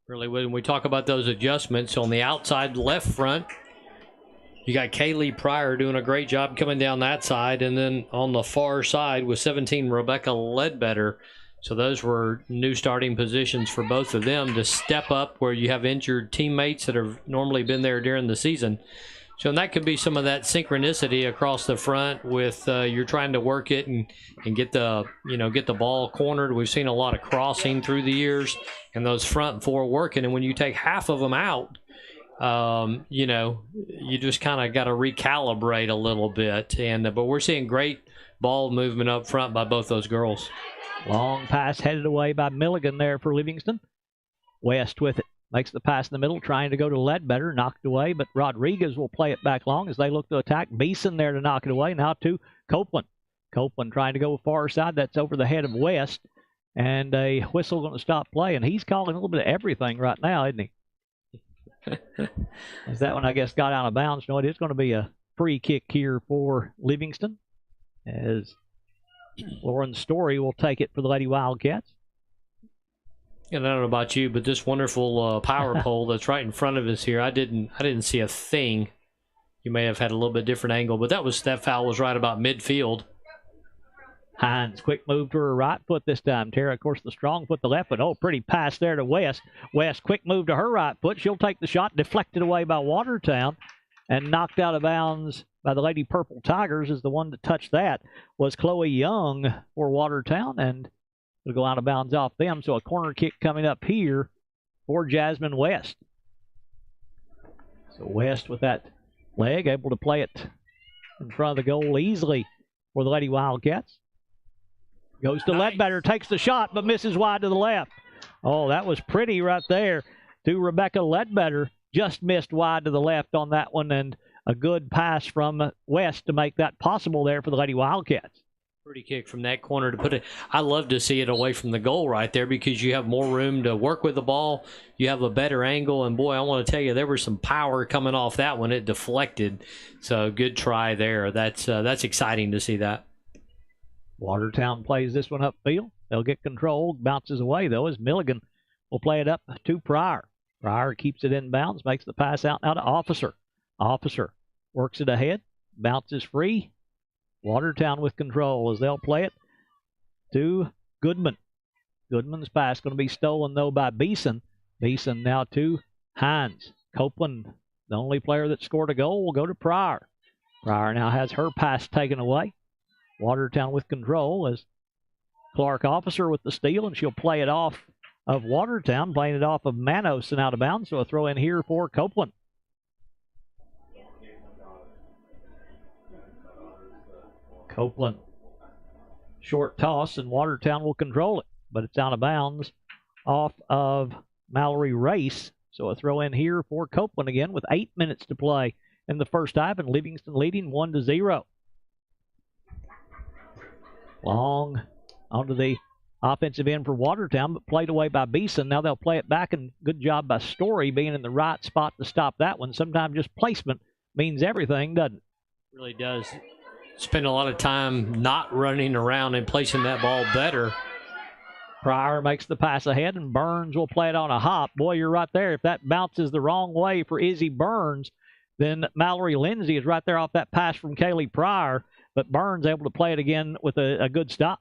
Really, when we talk about those adjustments on the outside left front, you got Kaylee Pryor doing a great job coming down that side, and then on the far side with 17, Rebecca Ledbetter. So those were new starting positions for both of them to step up where you have injured teammates that have normally been there during the season. So and that could be some of that synchronicity across the front with you're trying to work it and get the ball cornered. We've seen a lot of crossing through the years and those front four working. And when you take half of them out, you just kind of got to recalibrate a little bit. But we're seeing great ball movement up front by both those girls. Long pass headed away by Milligan there for Livingston. West with it. Makes the pass in the middle, trying to go to Ledbetter, knocked away, but Rodriguez will play it back long as they look to attack. Beeson there to knock it away. Now to Copeland. Copeland trying to go far side. That's over the head of West. And a whistle going to stop play. And he's calling a little bit of everything right now, isn't he? As that one, I guess, got out of bounds. No, it is going to be a free kick here for Livingston. As Lauren Story will take it for the Lady Wildcats. And I don't know about you, but this wonderful power pole that's right in front of us here, I didn't see a thing. You may have had a little bit different angle, but that foul was right about midfield. Hines, quick move to her right foot this time. Tara, of course, the strong foot, the left foot. Oh, pretty pass there to West. West, quick move to her right foot. She'll take the shot, deflected away by Watertown, and knocked out of bounds by the Lady Purple Tigers. Is the one to touch that was Chloe Young for Watertown, and it'll go out of bounds off them. So a corner kick coming up here for Jasmine West. So West with that leg, able to play it in front of the goal easily for the Lady Wildcats. Goes to Ledbetter, takes the shot, but misses wide to the left. Oh, that was pretty right there to Rebecca Ledbetter. Just missed wide to the left on that one, and a good pass from West to make that possible there for the Lady Wildcats. Pretty kick from that corner to put it. I love to see it away from the goal right there because you have more room to work with the ball. You have a better angle, and boy, I want to tell you, there was some power coming off that one. It deflected, so good try there. That's exciting to see that. Watertown plays this one upfield. They'll get control. Bounces away, though, as Milligan will play it up to Pryor. Pryor keeps it in bounds, makes the pass out now to Officer. Officer works it ahead, bounces free. Watertown with control as they'll play it to Goodman. Goodman's pass going to be stolen, though, by Beeson. Beeson now to Hines. Copeland, the only player that scored a goal, will go to Pryor. Pryor now has her pass taken away. Watertown with control as Clark Officer with the steal, and she'll play it off of Watertown, playing it off of Manos and out of bounds. So a throw in here for Copeland. Copeland. Short toss, and Watertown will control it, but it's out of bounds off of Mallory Race. So a throw in here for Copeland again with 8 minutes to play in the first half, and Livingston leading 1-0. Long onto the offensive end for Watertown, but played away by Beeson. Now they'll play it back, and good job by Story being in the right spot to stop that one. Sometimes just placement means everything, doesn't it? Really does. Spend a lot of time not running around and placing that ball better. Pryor makes the pass ahead, and Burns will play it on a hop. Boy, you're right there. If that bounces the wrong way for Izzy Burns, then Mallory Lindsay is right there off that pass from Kaylee Pryor, but Burns able to play it again with a good stop.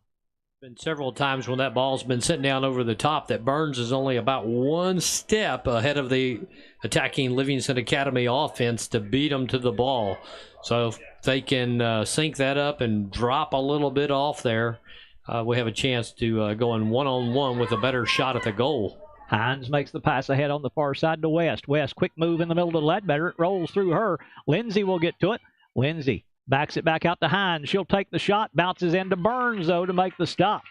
Been several times when that ball's been sitting down over the top that Burns is only about one step ahead of the attacking Livingston Academy offense to beat them to the ball. So if they can sync that up and drop a little bit off there, we have a chance to go in one-on-one with a better shot at the goal. Hines makes the pass ahead on the far side to West. West, quick move in the middle to Ledbetter. It rolls through her. Lindsay will get to it. Lindsay Backs it back out to Hines. She'll take the shot. Bounces into Burns, though, to make the stop.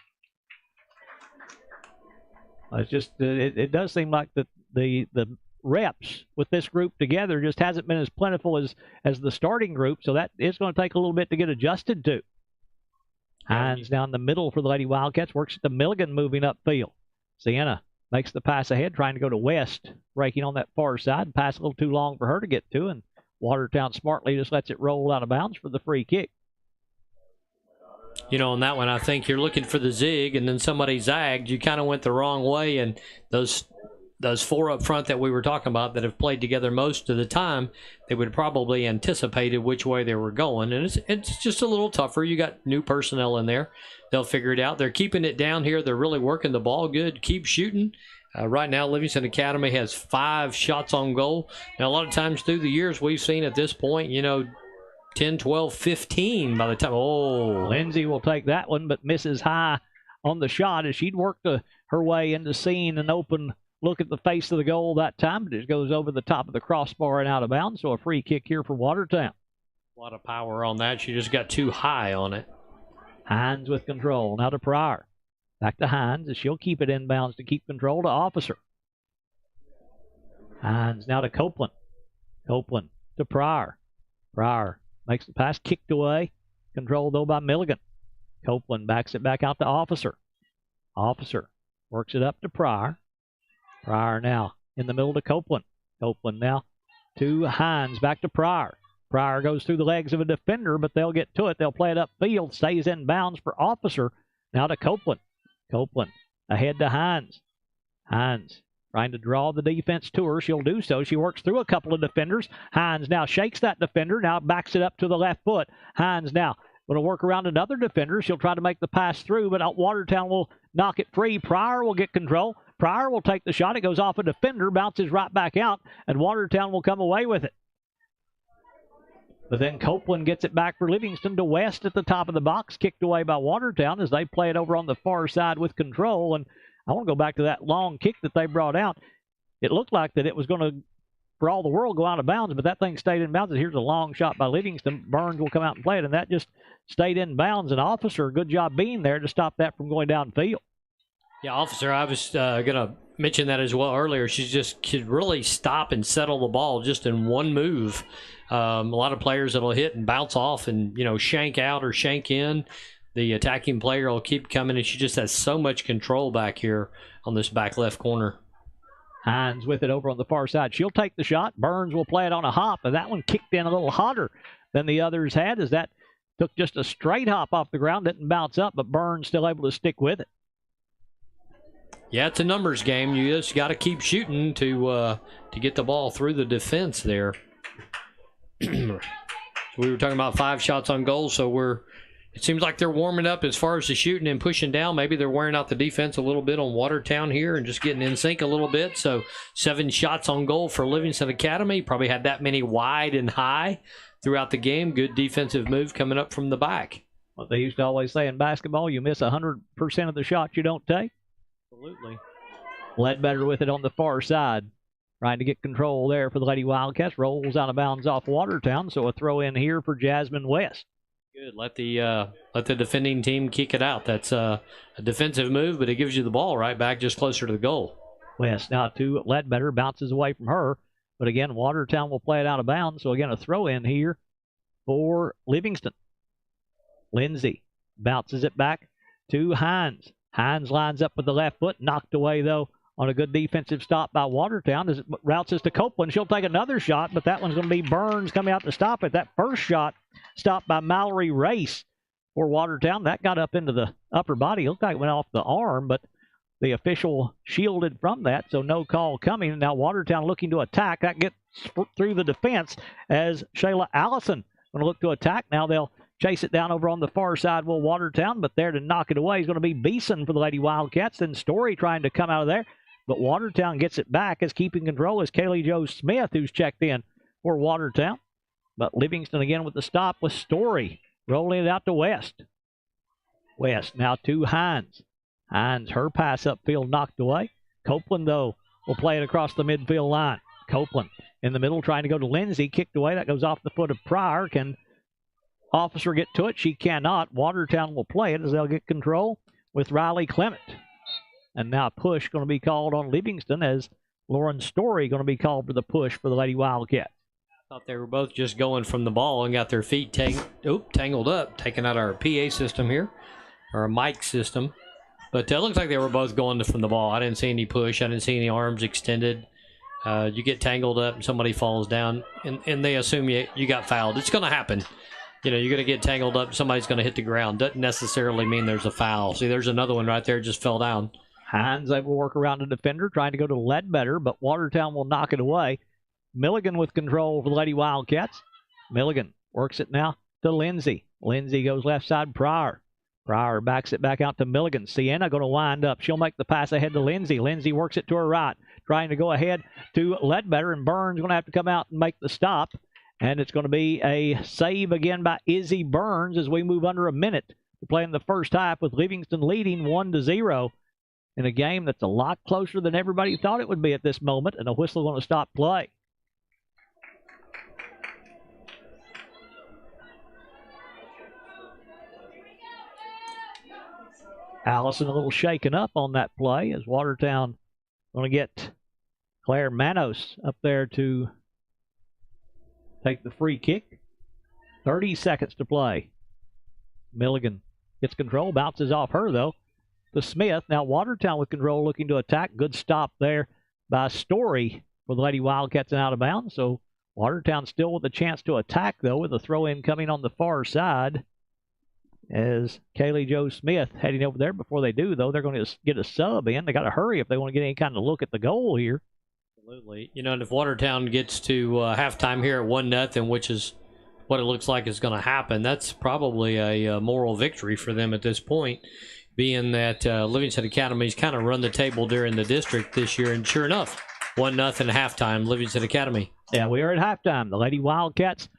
It's just, it does seem like the reps with this group together just hasn't been as plentiful as the starting group, so that is going to take a little bit to get adjusted to. Hines down the middle for the Lady Wildcats, works at the Milligan moving upfield. Sienna makes the pass ahead, trying to go to West, breaking on that far side. Pass a little too long for her to get to, and Watertown smartly just lets it roll out of bounds for the free kick. You know, on that one, I think you're looking for the zig, and then somebody zagged. You kind of went the wrong way, and those four up front that we were talking about that have played together most of the time, they would probably anticipated which way they were going, and it's just a little tougher. You got new personnel in there. They'll figure it out. They're keeping it down here. They're really working the ball good. Keep shooting. Right now, Livingston Academy has 5 shots on goal. Now, a lot of times through the years, we've seen at this point, 10, 12, 15 by the time. Oh, Lindsay will take that one, but misses high on the shot as she'd worked her way into seeing an open look at the face of the goal that time, but it goes over the top of the crossbar and out of bounds, so a free kick here for Watertown. A lot of power on that. She just got too high on it. Hines with control. Now to Pryor. Back to Hines as she'll keep it inbounds to keep control to Officer. Hines now to Copeland. Copeland to Pryor. Pryor makes the pass, kicked away. Controlled, though, by Milligan. Copeland backs it back out to Officer. Officer works it up to Pryor. Pryor now in the middle to Copeland. Copeland now to Hines. Back to Pryor. Pryor goes through the legs of a defender, but they'll get to it. They'll play it upfield. Stays in bounds for Officer. Now to Copeland. Copeland ahead to Hines. Hines trying to draw the defense to her. She'll do so. She works through a couple of defenders. Hines now shakes that defender. Now backs it up to the left foot. Hines now going to work around another defender. She'll try to make the pass through, but Watertown will knock it free. Pryor will get control. Pryor will take the shot. It goes off a defender, bounces right back out, and Watertown will come away with it. But then Copeland gets it back for Livingston to West at the top of the box, kicked away by Watertown as they play it over on the far side with control. And I want to go back to that long kick that they brought out. It looked like that it was going to, for all the world, go out of bounds, but that thing stayed in bounds. And here's a long shot by Livingston. Burns will come out and play it, and that just stayed in bounds. And Officer, good job being there to stop that from going downfield. Yeah, Officer, I was going to mention that as well earlier. She just could really stop and settle the ball just in one move. A lot of players that'll hit and bounce off and, shank out or shank in. The attacking player will keep coming, and she just has so much control back here on this back left corner. Hines with it over on the far side. She'll take the shot. Burns will play it on a hop, and that one kicked in a little hotter than the others had as that took just a straight hop off the ground. Didn't bounce up, but Burns still able to stick with it. Yeah, it's a numbers game. You just got to keep shooting to get the ball through the defense there. We were talking about 5 shots on goal, so it seems like they're warming up as far as the shooting and pushing down. Maybe they're wearing out the defense a little bit on Watertown here and just getting in sync a little bit. So 7 shots on goal for Livingston Academy. Probably had that many wide and high throughout the game. Good defensive move coming up from the back. What they used to always say in basketball, you miss 100% of the shots you don't take. Absolutely. Ledbetter with it on the far side. Trying to get control there for the Lady Wildcats. Rolls out of bounds off Watertown, so a throw in here for Jasmine West. Good. Let the defending team kick it out. That's a defensive move, but it gives you the ball right back just closer to the goal. West now to Ledbetter. Bounces away from her. But again, Watertown will play it out of bounds. So again, a throw in here for Livingston. Lindsay bounces it back to Hines. Hines lines up with the left foot. Knocked away, though, on a good defensive stop by Watertown as it routes us to Copeland. She'll take another shot, but that one's going to be Burns coming out to stop it. That first shot stopped by Mallory Race for Watertown. That got up into the upper body. It looked like it went off the arm, but the official shielded from that, so no call coming. Now Watertown looking to attack. That gets through the defense as Shayla Allison going to look to attack. Now they'll chase it down over on the far side, will Watertown, but there to knock it away is going to be Beeson for the Lady Wildcats. Then Story trying to come out of there. But Watertown gets it back as keeping control is Kaylee Jo Smith, who's checked in for Watertown. But Livingston again with the stop with Story rolling it out to West. West now to Hines. Hines, her pass upfield knocked away. Copeland, though, will play it across the midfield line. Copeland in the middle trying to go to Lindsay. Kicked away. That goes off the foot of Pryor. Can officer get to it? She cannot. Watertown will play it as they'll get control with Riley Clement. And now push going to be called on Livingston as Lauren Story going to be called for the push for the Lady Wildcats. I thought they were both just going from the ball and got their feet tangled up, taking out our PA system here, or a mic system. But it looks like they were both going from the ball. I didn't see any push. I didn't see any arms extended. You get tangled up and somebody falls down, and they assume you got fouled. It's going to happen. You're going to get tangled up. Somebody's going to hit the ground. Doesn't necessarily mean there's a foul. See, there's another one right there, just fell down. Hines able to work around the defender, trying to go to Ledbetter, but Watertown will knock it away. Milligan with control for the Lady Wildcats. Milligan works it now to Lindsay. Lindsay goes left side, Pryor. Pryor backs it back out to Milligan. Sienna going to wind up. She'll make the pass ahead to Lindsay. Lindsay works it to her right, trying to go ahead to Ledbetter, and Burns going to have to come out and make the stop. And it's going to be a save again by Izzy Burns as we move under a minute to play in the first half with Livingston leading 1-0 in a game that's a lot closer than everybody thought it would be at this moment, and a whistle going to stop play. Allison a little shaken up on that play as Watertown going to get Claire Manos up there to take the free kick. 30 seconds to play. Milligan gets control, bounces off her though to Smith. Now Watertown with control, looking to attack. Good stop there by Story for the Lady Wildcats and out of bounds. So Watertown still with a chance to attack though, with a throw in coming on the far side. As Kaylee Jo Smith heading over there. Before they do, though, they're going to get a sub in. They got to hurry if they want to get any kind of look at the goal here. Absolutely. And if Watertown gets to halftime here at 1-0, which is what it looks like is going to happen, that's probably a moral victory for them at this point, being that Livingston Academy's kind of run the table during the district this year. And sure enough, 1-0 halftime, Livingston Academy. Yeah, we are at halftime. The Lady Wildcats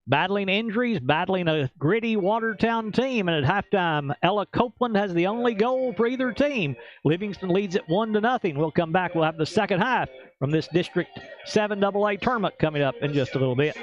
battling injuries, battling a gritty Watertown team. And at halftime, Ella Copeland has the only goal for either team. Livingston leads it 1-0. We'll come back. We'll have the second half from this District 7 AA tournament coming up in just a little bit.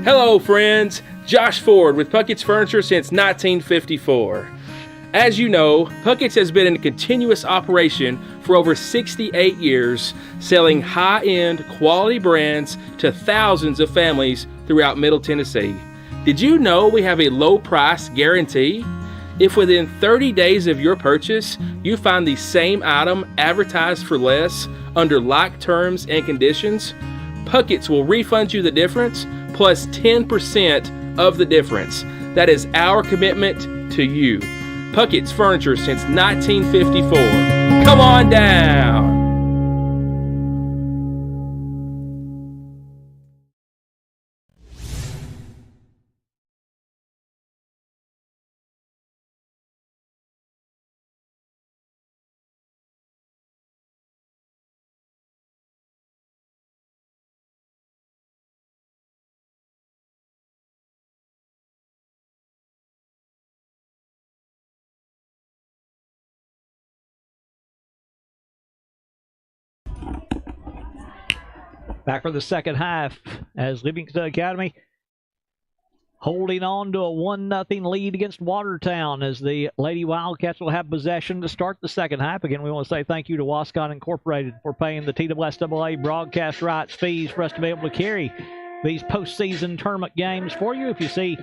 Hello, friends. Josh Ford with Puckett's Furniture since 1954. As you know, Puckett's has been in continuous operation for over 68 years, selling high-end quality brands to thousands of families throughout Middle Tennessee. Did you know we have a low price guarantee? If within 30 days of your purchase, you find the same item advertised for less under like terms and conditions, Puckett's will refund you the difference plus 10% of the difference. That is our commitment to you. Puckett's Furniture since 1954. Come on down. Back for the second half as Livingston Academy holding on to a 1-0 lead against Watertown as the Lady Wildcats will have possession to start the second half. Again, we want to say thank you to Wascon Incorporated for paying the TSSAA broadcast rights fees for us to be able to carry these postseason tournament games for you. If you see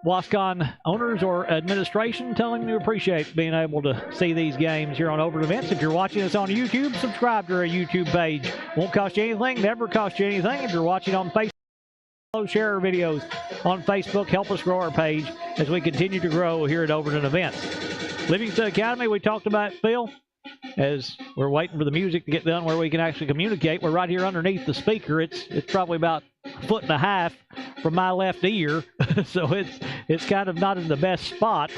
Wascon owners or administration, tell them you appreciate being able to see these games here on Overton Events. If you're watching us on YouTube, subscribe to our YouTube page. Won't cost you anything, never cost you anything. If you're watching on Facebook, share our videos on Facebook. Help us grow our page as we continue to grow here at Overton Events. Livingston Academy, we talked about Phil. As we're waiting for the music to get done where we can actually communicate, we're right here underneath the speaker. It's probably about a foot and a half from my left ear, so it's kind of not in the best spot.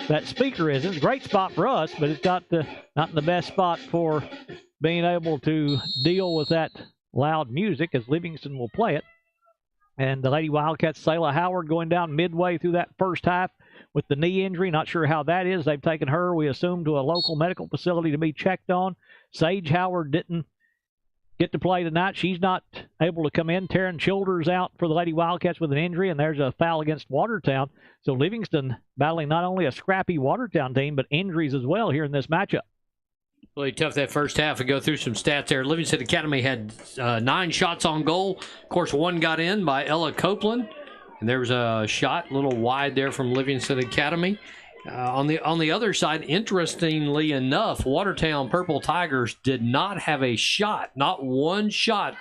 That speaker isn't. It's a great spot for us, but it's not in the best spot for being able to deal with that loud music as Livingston will play it. And the Lady Wildcats, Selah Howard going down midway through that first half with the knee injury. Not sure how that is. They've taken her, we assume, to a local medical facility to be checked on. Sage Howard didn't get to play tonight. She's not able to come in. Taryn Childers out for the Lady Wildcats with an injury, and there's a foul against Watertown. So Livingston battling not only a scrappy Watertown team, but injuries as well here in this matchup. Really tough that first half. To go through some stats there. Livingston Academy had 9 shots on goal. Of course, 1 got in by Ella Copeland. And there was a shot a little wide there from Livingston Academy. On the other side, interestingly enough, Watertown Purple Tigers did not have a shot, not one shot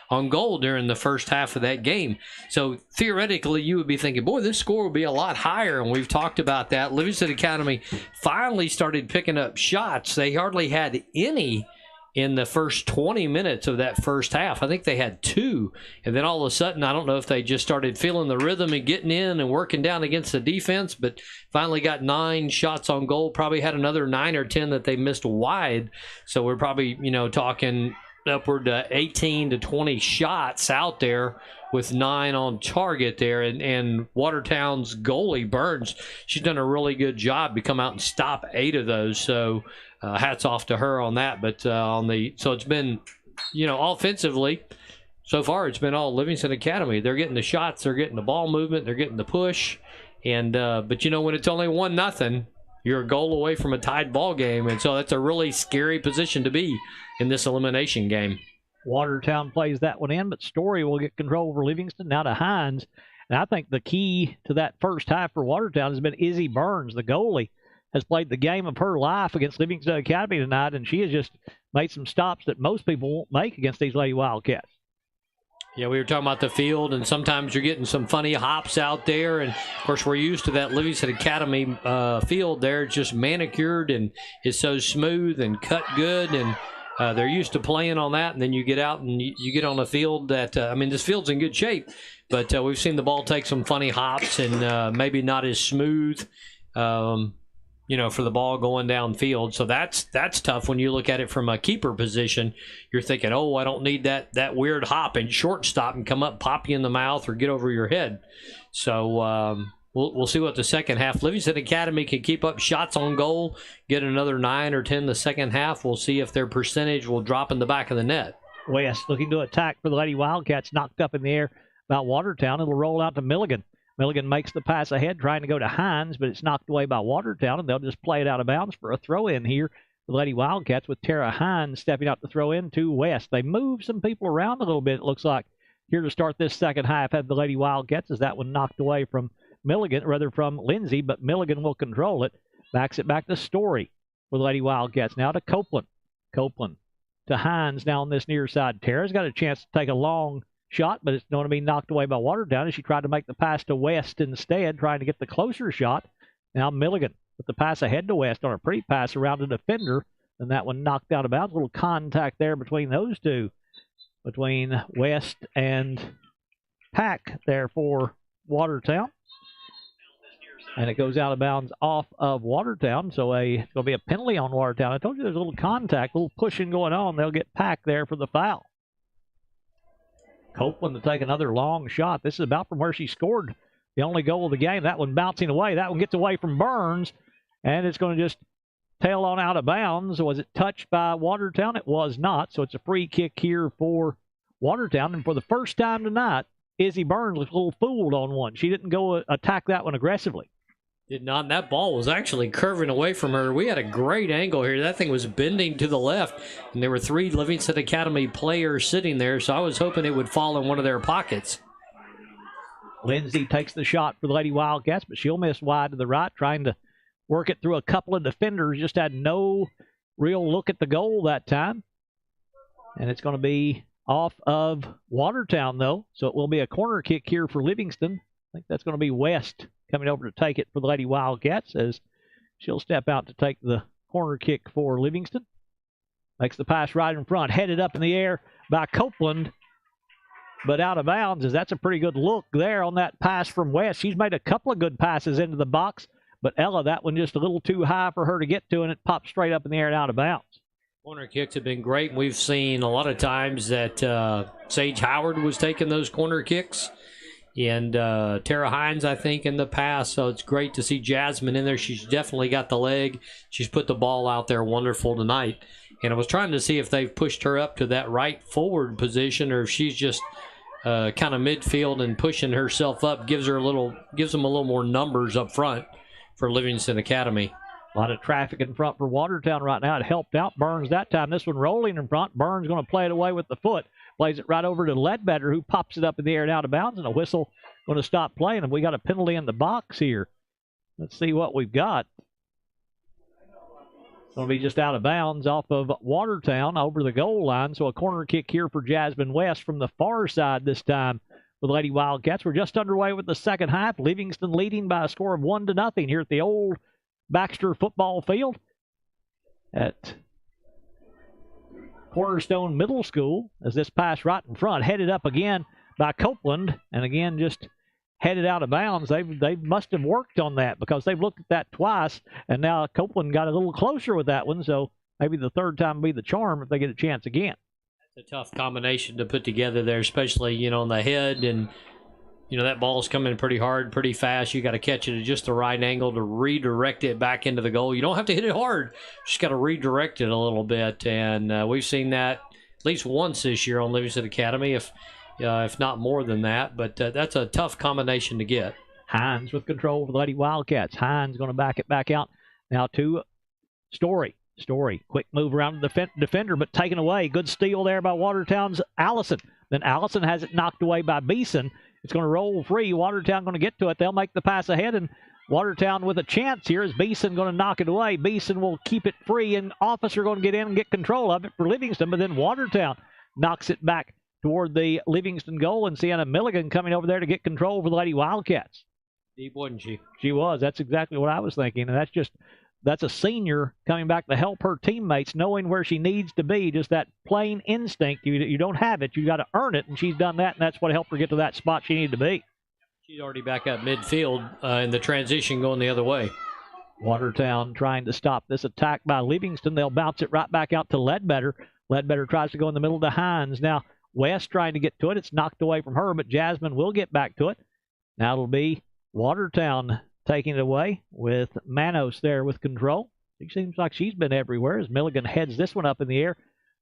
on goal during the first half of that game. So theoretically, you would be thinking, boy, this score would be a lot higher, and we've talked about that. Livingston Academy finally started picking up shots. They hardly had any in the first 20 minutes of that first half. I think they had 2. And then all of a sudden, I don't know if they just started feeling the rhythm and getting in and working down against the defense, but finally got 9 shots on goal. Probably had another 9 or 10 that they missed wide. So we're probably, talking upward to 18 to 20 shots out there with 9 on target there. And Watertown's goalie, Burns, she's done a really good job to come out and stop 8 of those. So hats off to her on that. But so it's been, offensively, so far it's been all Livingston Academy. They're getting the shots, they're getting the ball movement, they're getting the push. And but when it's only 1-0, you're a goal away from a tied ball game, and so that's a really scary position to be in this elimination game. Watertown plays that one in, but Story will get control over Livingston now to Hines. And I think the key to that first half for Watertown has been Izzy Burns, the goalie. Has played the game of her life against Livingston Academy tonight, and she has just made some stops that most people won't make against these Lady Wildcats. Yeah, we were talking about the field, and sometimes you're getting some funny hops out there, and, of course, we're used to that Livingston Academy field there. It's just manicured and it's so smooth and cut good, and they're used to playing on that, and then you get out and you get on a field that, this field's in good shape, but we've seen the ball take some funny hops and maybe not as smooth, for the ball going downfield. So that's tough when you look at it from a keeper position. You're thinking, oh, I don't need that weird hop and shortstop and come up, pop you in the mouth, or get over your head. So we'll see what the second half. Livingston Academy can keep up shots on goal, get another 9 or 10 the second half. We'll see if their percentage will drop in the back of the net. West looking to attack for the Lady Wildcats, knocked up in the air by Watertown. It'll roll out to Milligan. Milligan makes the pass ahead, trying to go to Hines, but it's knocked away by Watertown, and they'll just play it out of bounds for a throw-in here. The Lady Wildcats with Tara Hines stepping out to throw in to West. They move some people around a little bit, it looks like, here to start this second half. Have the Lady Wildcats as that one knocked away from Milligan, rather from Lindsay, but Milligan will control it. Backs it back to Story for the Lady Wildcats. Now to Copeland. Copeland to Hines now on this near side. Tara's got a chance to take a long shot, but it's going to be knocked away by Watertown as she tried to make the pass to West instead, trying to get the closer shot. Now Milligan with the pass ahead to West on a pretty pass around the defender, and that one knocked out of bounds. A little contact there between those two, between West and Pack there for Watertown. And it goes out of bounds off of Watertown, so it's going to be a penalty on Watertown. I told you there's a little contact, a little pushing going on. They'll get Pack there for the foul. Copeland to take another long shot. This is about from where she scored the only goal of the game. That one bouncing away. That one gets away from Burns, and it's going to just tail on out of bounds. Was it touched by Watertown? It was not, so it's a free kick here for Watertown. And for the first time tonight, Izzy Burns was a little fooled on one. She didn't go attack that one aggressively. Did not. And that ball was actually curving away from her. We had a great angle here. That thing was bending to the left, and there were 3 Livingston Academy players sitting there, so I was hoping it would fall in one of their pockets. Lindsay takes the shot for the Lady Wildcats, but she'll miss wide to the right, trying to work it through a couple of defenders. Just had no real look at the goal that time. And it's going to be off of Watertown, though, so it will be a corner kick here for Livingston. I think that's going to be West coming over to take it for the Lady Wildcats as she'll step out to take the corner kick for Livingston. Makes the pass right in front, headed up in the air by Copeland, but out of bounds, as that's a pretty good look there on that pass from West. She's made a couple of good passes into the box, but Ella, that one just a little too high for her to get to, and it popped straight up in the air and out of bounds. Corner kicks have been great. We've seen a lot of times that Sage Howard was taking those corner kicks, and Tara Hines, I think, in the past. So it's great to see Jasmine in there. She's definitely got the leg. She's put the ball out there wonderful tonight. And I was trying to see if they've pushed her up to that right forward position, or if she's just kind of midfield and pushing herself up, gives them a little more numbers up front for Livingston Academy. A lot of traffic in front for Watertown right now. It helped out Burns that time. This one rolling in front. Burns going to play it away with the foot. Plays it right over to Ledbetter, who pops it up in the air and out of bounds, and a whistle going to stop playing. And we got a penalty in the box here. Let's see what we've got. It's going to be just out of bounds off of Watertown over the goal line. So a corner kick here for Jasmine West from the far side this time with Lady Wildcats. We're just underway with the second half. Livingston leading by a score of 1-0 here at the old Baxter football field at Cornerstone Middle School, as this pass right in front, headed up again by Copeland, and again just headed out of bounds. They must have worked on that, because they've looked at that twice, and now Copeland got a little closer with that one, so maybe the third time will be the charm if they get a chance again. It's a tough combination to put together there, especially, on the head, and that ball's coming pretty hard, pretty fast. You got to catch it at just the right angle to redirect it back into the goal. You don't have to hit it hard. You just got to redirect it a little bit. And we've seen that at least once this year on Livingston Academy, if not more than that. But that's a tough combination to get. Hines with control for the Lady Wildcats. Hines going to back it back out now to Story. Story, quick move around the defender, but taken away. Good steal there by Watertown's Allison. Then Allison has it knocked away by Beeson. It's going to roll free. Watertown going to get to it. They'll make the pass ahead, and Watertown with a chance here. Is Beeson going to knock it away? Beeson will keep it free, and Officer going to get in and get control of it for Livingston, but then Watertown knocks it back toward the Livingston goal, and Sienna Milligan coming over there to get control for the Lady Wildcats. Deep, wasn't she? She was. That's exactly what I was thinking, and that's a senior coming back to help her teammates, knowing where she needs to be. Just that plain instinct. You don't have it. You got to earn it, and she's done that, and that's what helped her get to that spot she needed to be. She's already back up midfield in the transition going the other way. Watertown trying to stop this attack by Livingston. They'll bounce it right back out to Ledbetter. Ledbetter tries to go in the middle to Hines. Now West trying to get to it. It's knocked away from her, but Jasmine will get back to it. Now it'll be Watertown taking it away with Manos there with control. She seems like she's been everywhere as Milligan heads this one up in the air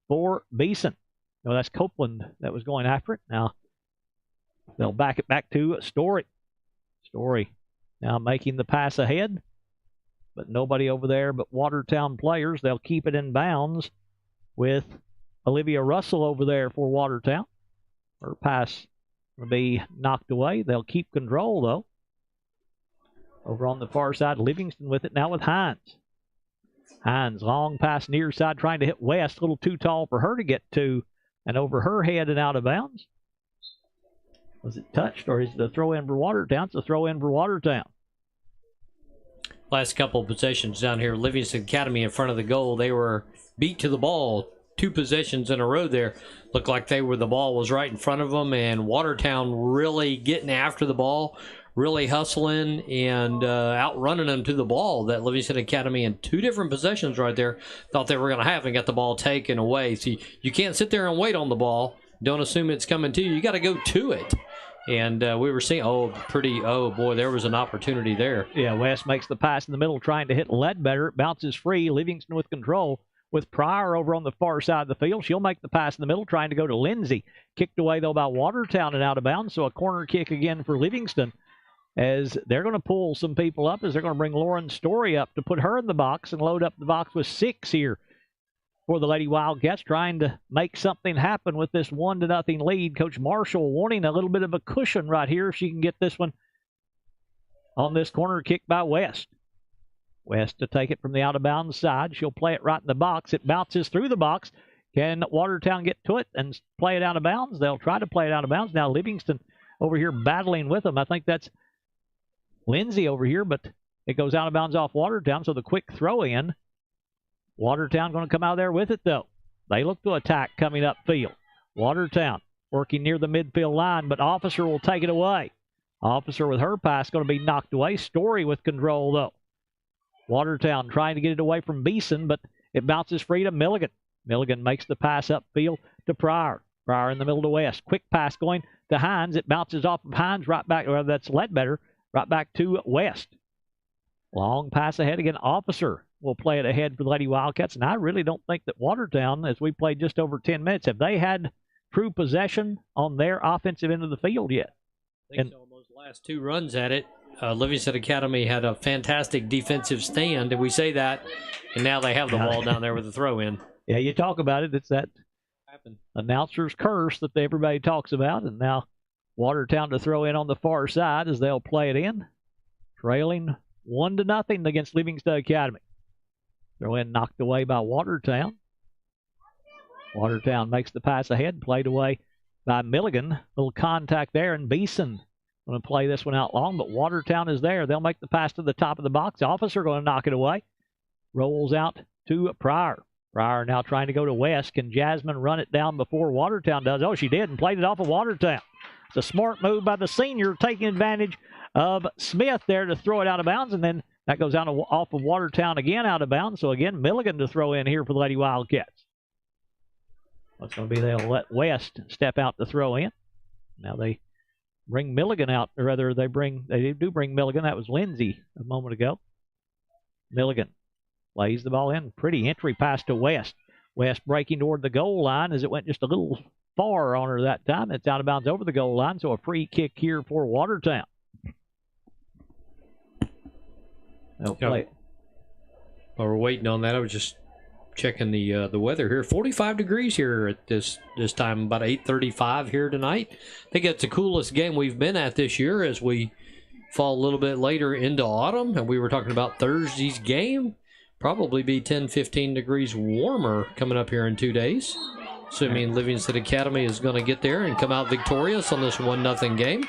for Beeson. No, that's Copeland that was going after it. Now They'll back it back to Story. Story now making the pass ahead, but nobody over there but Watertown players. They'll keep it in bounds with Olivia Russell over there for Watertown. Her pass will be knocked away. They'll keep control, though. Over on the far side, Livingston with it now with Hines. Hines, long pass near side, trying to hit West. A little too tall for her to get to, and over her head and out of bounds. Was it touched, or is it a throw in for Watertown? It's a throw in for Watertown. Last couple of possessions down here, Livingston Academy in front of the goal. They were beat to the ball 2 possessions in a row there. Looked like the ball was right in front of them, and Watertown really getting after the ball, really hustling and outrunning them to the ball. That Livingston Academy in 2 different possessions right there thought they were going to have and got the ball taken away. So you can't sit there and wait on the ball. Don't assume it's coming to you. You got to go to it. And we were seeing, boy, there was an opportunity there. Yeah, West makes the pass in the middle, trying to hit Ledbetter. It bounces free. Livingston with control with Pryor over on the far side of the field. She'll make the pass in the middle, trying to go to Lindsay. Kicked away, though, by Watertown and out of bounds. So a corner kick again for Livingston, as they're going to pull some people up, as they're going to bring Lauren Story up to put her in the box and load up the box with 6 here for the Lady Wildcats, trying to make something happen with this 1-0 lead. Coach Marshall wanting a little bit of a cushion right here if she can get this one on this corner kick by West. West to take it from the out-of-bounds side. She'll play it right in the box. It bounces through the box. Can Watertown get to it and play it out of bounds? They'll try to play it out of bounds. Now Livingston over here battling with them. I think that's Lindsay over here, but it goes out of bounds off Watertown, so the quick throw in. Watertown going to come out there with it, though. They look to attack coming upfield. Watertown working near the midfield line, but Officer will take it away. Officer with her pass going to be knocked away. Story with control, though. Watertown trying to get it away from Beeson, but it bounces free to Milligan. Milligan makes the pass upfield to Pryor. Pryor in the middle to West. Quick pass going to Hines. It bounces off of Hines right back, or that's Ledbetter, right back to West. Long pass ahead again. Officer will play it ahead for the Lady Wildcats. And I really don't think that Watertown, as we played just over 10 minutes, have they had true possession on their offensive end of the field yet? I think so. Those last 2 runs at it, Livingston Academy had a fantastic defensive stand, and we say that, and now they have the ball down there with the throw in. Yeah, you talk about it. It's that announcer's curse that everybody talks about, and now Watertown to throw in on the far side as they'll play it in, trailing 1-0 against Livingston Academy. Throw in knocked away by Watertown. Watertown makes the pass ahead, played away by Milligan. Little contact there, and Beeson going to play this one out long, but Watertown is there. They'll make the pass to the top of the box. Officer going to knock it away. Rolls out to Pryor. Pryor now trying to go to West. Can Jasmine run it down before Watertown does? Oh, she did, and played it off of Watertown. It's a smart move by the senior, taking advantage of Smith there to throw it out of bounds, and then that goes out off of Watertown again, out of bounds. So again, Milligan to throw in here for the Lady Wildcats. What's going to be, they'll let West step out to throw in. Now they bring Milligan out, or rather they do bring Milligan. That was Lindsay a moment ago. Milligan lays the ball in. Pretty entry pass to West. West breaking toward the goal line as it went just a little far on her that time. It's out of bounds over the goal line, so a free kick here for Watertown. They'll play. While we're waiting on that, I was just checking the weather here. 45 degrees here at this time, about 8:35 here tonight. I think it's the coolest game we've been at this year as we fall a little bit later into autumn. And we were talking about Thursday's game. Probably be 10, 15 degrees warmer coming up here in 2 days. Assuming Livingston Academy is going to get there and come out victorious on this 1-0 game.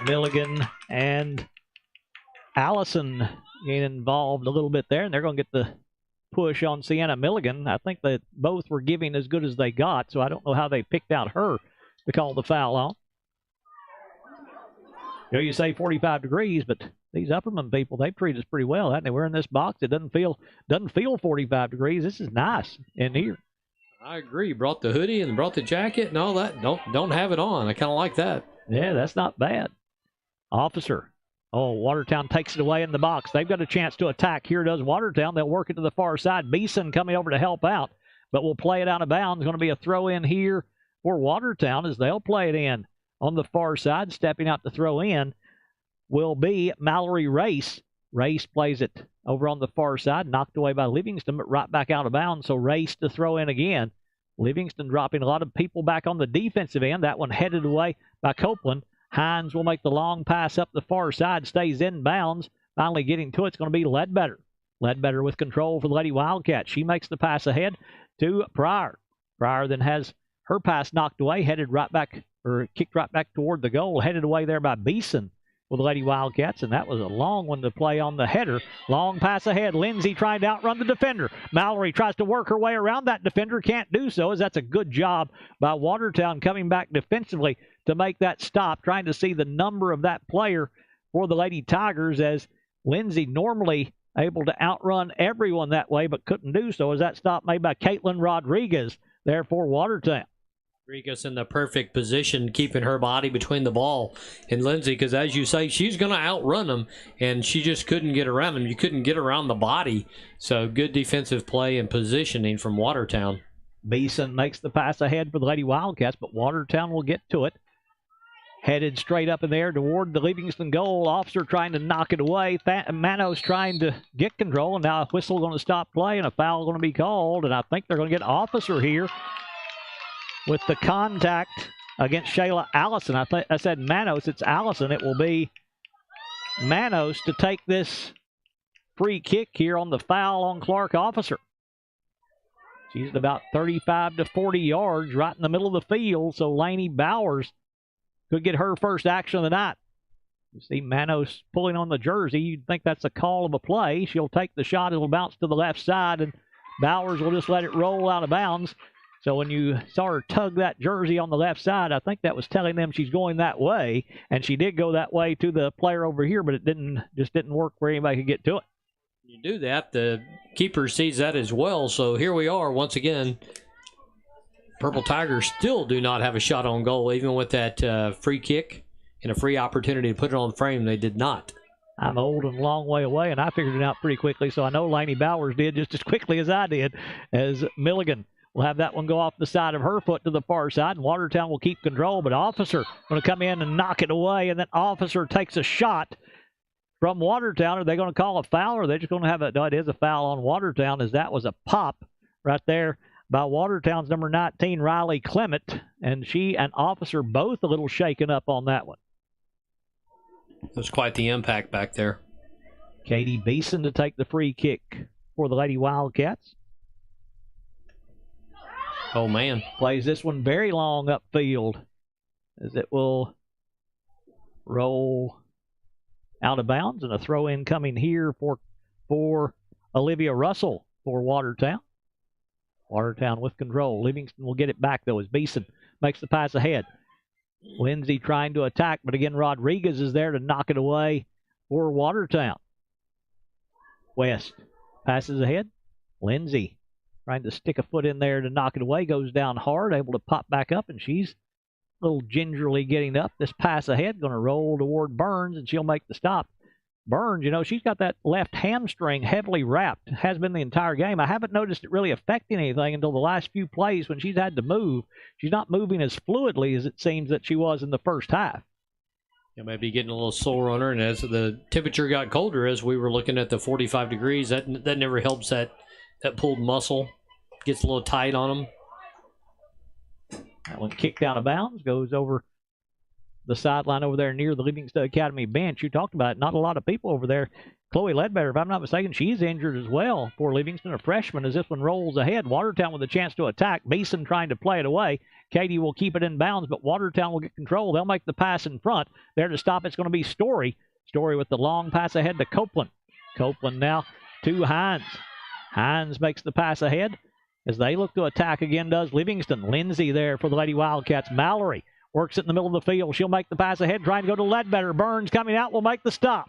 Milligan and Allison getting involved a little bit there, and they're going to get the push on Sienna Milligan. I think that both were giving as good as they got, so I don't know how they picked out her to call the foul on. You know, you say 45 degrees, but these Upperman people, they've treated us pretty well, haven't they? We're in this box. It doesn't feel 45 degrees. This is nice in here. I agree. Brought the hoodie and brought the jacket and all that. Don't have it on. I kind of like that. Yeah, that's not bad. Officer. Oh, Watertown takes it away in the box. They've got a chance to attack. Here does Watertown. They'll work it to the far side. Beeson coming over to help out, but we'll play it out of bounds. Going to be a throw in here for Watertown as they'll play it in On the far side, stepping out to throw in will be Mallory Race. Race plays it over on the far side, knocked away by Livingston, but right back out of bounds, so Race to throw in again. Livingston dropping a lot of people back on the defensive end. That one headed away by Copeland. Hines will make the long pass up the far side, stays in bounds. Finally getting to it's going to be Ledbetter. Ledbetter with control for the Lady Wildcats. She makes the pass ahead to Pryor. Pryor then has her pass knocked away, headed right back, or kicked right back toward the goal, headed away there by Beeson with the Lady Wildcats, and that was a long one to play on the header. Long pass ahead. Lindsay trying to outrun the defender. Mallory tries to work her way around that defender. Can't do so, as that's a good job by Watertown coming back defensively to make that stop, trying to see the number of that player for the Lady Tigers, as Lindsay normally able to outrun everyone that way, but couldn't do so, as that stop made by Caitlin Rodriguez there for Watertown. Rodriguez in the perfect position, keeping her body between the ball and Lindsay, because as you say, she's going to outrun them, and she just couldn't get around them. You couldn't get around the body. So good defensive play and positioning from Watertown. Beeson makes the pass ahead for the Lady Wildcats, but Watertown will get to it. Headed straight up in there toward the Livingston goal. Officer trying to knock it away. Manos trying to get control, and now a whistle going to stop play, and a foul going to be called, and I think they're going to get Officer here with the contact against Shayla Allison. I said Manos. It's Allison. It will be Manos to take this free kick here on the foul on Clark Officer. She's at about 35 to 40 yards right in the middle of the field, so Lainey Bowers could get her first action of the night. You see Manos pulling on the jersey. You'd think that's a call of a play. She'll take the shot. It'll bounce to the left side, and Bowers will just let it roll out of bounds. So when you saw her tug that jersey on the left side, I think that was telling them she's going that way, and she did go that way to the player over here, but it didn't work where anybody could get to it. You do that, the keeper sees that as well. So here we are once again. Purple Tigers still do not have a shot on goal, even with that free kick and a free opportunity to put it on frame. They did not. I'm old and a long way away, and I figured it out pretty quickly, so I know Lainey Bowers did just as quickly as I did, as Milligan will have that one go off the side of her foot to the far side, and Watertown will keep control, but Officer going to come in and knock it away, and then Officer takes a shot from Watertown. Are they going to call a foul, or are they just going to have no, it is a foul on Watertown, as that was a pop right there by Watertown's number 19, Riley Clement, and she and Officer both a little shaken up on that one. It was quite the impact back there. Katie Beeson to take the free kick for the Lady Wildcats. Oh, man. Plays this one very long upfield, as it will roll out of bounds, and a throw in coming here for Olivia Russell for Watertown. Watertown with control. Livingston will get it back, though, as Beeson makes the pass ahead. Lindsay trying to attack, but again, Rodriguez is there to knock it away for Watertown. West passes ahead. Lindsay trying to stick a foot in there to knock it away. Goes down hard, able to pop back up, and she's a little gingerly getting up. This pass ahead going to roll toward Burns, and she'll make the stop. Burns, she's got that left hamstring heavily wrapped. Has been the entire game. I haven't noticed it really affecting anything until the last few plays when she's had to move. She's not moving as fluidly as it seems that she was in the first half. Yeah, maybe getting a little sore on her, and as the temperature got colder, as we were looking at the 45 degrees, that never helps that pulled muscle. Gets a little tight on them. That one kicked out of bounds, goes over the sideline over there near the Livingston Academy bench. You talked about it. Not a lot of people over there. Chloe Ledbetter, if I'm not mistaken, she's injured as well for Livingston, a freshman, as this one rolls ahead. Watertown with a chance to attack. Beeson trying to play it away. Katie will keep it in bounds, but Watertown will get control. They'll make the pass in front. There to stop, it's going to be Story. Story with the long pass ahead to Copeland. Copeland now to Hines. Hines makes the pass ahead as they look to attack again, does Livingston. Lindsay there for the Lady Wildcats. Mallory works it in the middle of the field. She'll make the pass ahead, trying to go to Ledbetter. Burns coming out will make the stop.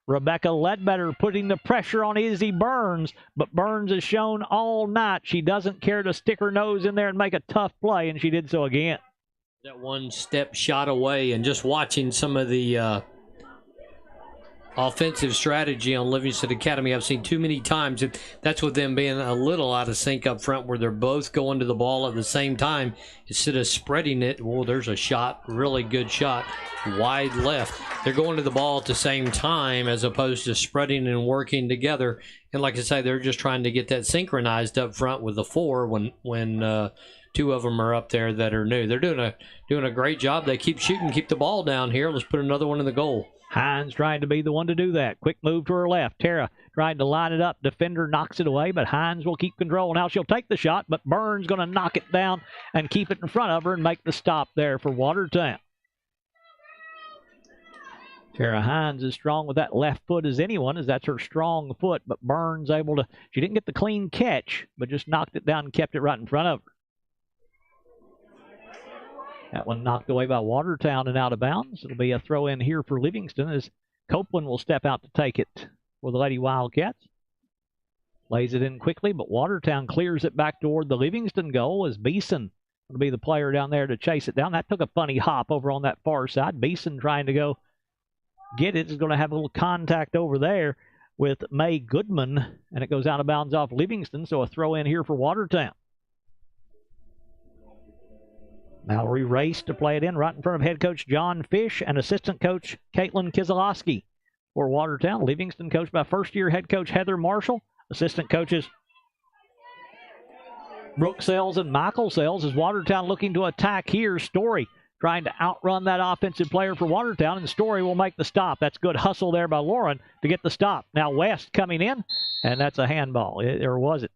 Rebecca Ledbetter putting the pressure on Izzy Burns, but Burns has shown all night she doesn't care to stick her nose in there and make a tough play, and she did so again. That one step shot away, and just watching some of the offensive strategy on Livingston Academy I've seen too many times. That's with them being a little out of sync up front, where they're both going to the ball at the same time instead of spreading it. Well, there's a shot, really good shot, wide left. They're going to the ball at the same time as opposed to spreading and working together. And like I say, they're just trying to get that synchronized up front with the four when two of them are up there that are new. They're doing a great job. They keep shooting, keep the ball down here. Let's put another one in the goal. Hines trying to be the one to do that. Quick move to her left. Tara trying to line it up. Defender knocks it away, but Hines will keep control. Now she'll take the shot, but Burns going to knock it down and keep it in front of her and make the stop there for Watertown. Tara Hines is strong with that left foot as anyone, as that's her strong foot, but Burns able to, she didn't get the clean catch, but just knocked it down and kept it right in front of her. That one knocked away by Watertown and out of bounds. It'll be a throw in here for Livingston as Copeland will step out to take it for the Lady Wildcats. Lays it in quickly, but Watertown clears it back toward the Livingston goal as Beeson will be the player down there to chase it down. That took a funny hop over on that far side. Beeson trying to go get it is going to have a little contact over there with May Goodman, and it goes out of bounds off Livingston, so a throw in here for Watertown. Mallory raced to play it in right in front of head coach John Fish and assistant coach Caitlin Kizalowski for Watertown. Livingston coached by first-year head coach Heather Marshall. Assistant coaches Brooke Sells and Michael Sells. As Watertown looking to attack here. Story trying to outrun that offensive player for Watertown, and Story will make the stop. That's good hustle there by Lauren to get the stop. Now West coming in, and that's a handball. Or was it?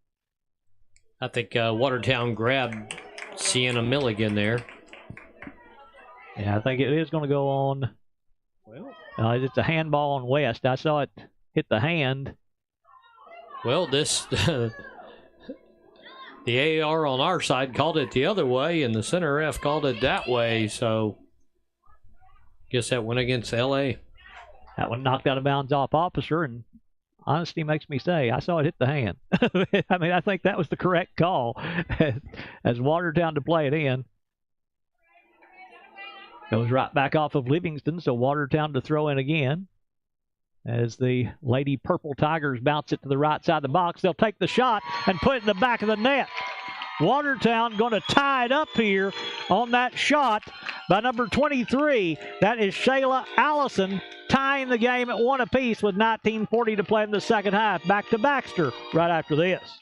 I think Watertown grabbed Sienna Milligan there. Yeah, I think it is going to go on. Well, it's a handball on West. I saw it hit the hand. Well, this the AR on our side called it the other way, and the center ref called it that way. So, guess that went against LA. That one knocked out of bounds off Officer, and honesty makes me say I saw it hit the hand. I mean, I think that was the correct call as Watertown to play it in. Goes right back off of Livingston, so Watertown to throw in again. As the Lady Purple Tigers bounce it to the right side of the box, they'll take the shot and put it in the back of the net. Watertown going to tie it up here on that shot by number 23. That is Shayla Allison, tying the game at one apiece with 19:40 to play in the second half. Back to Baxter right after this.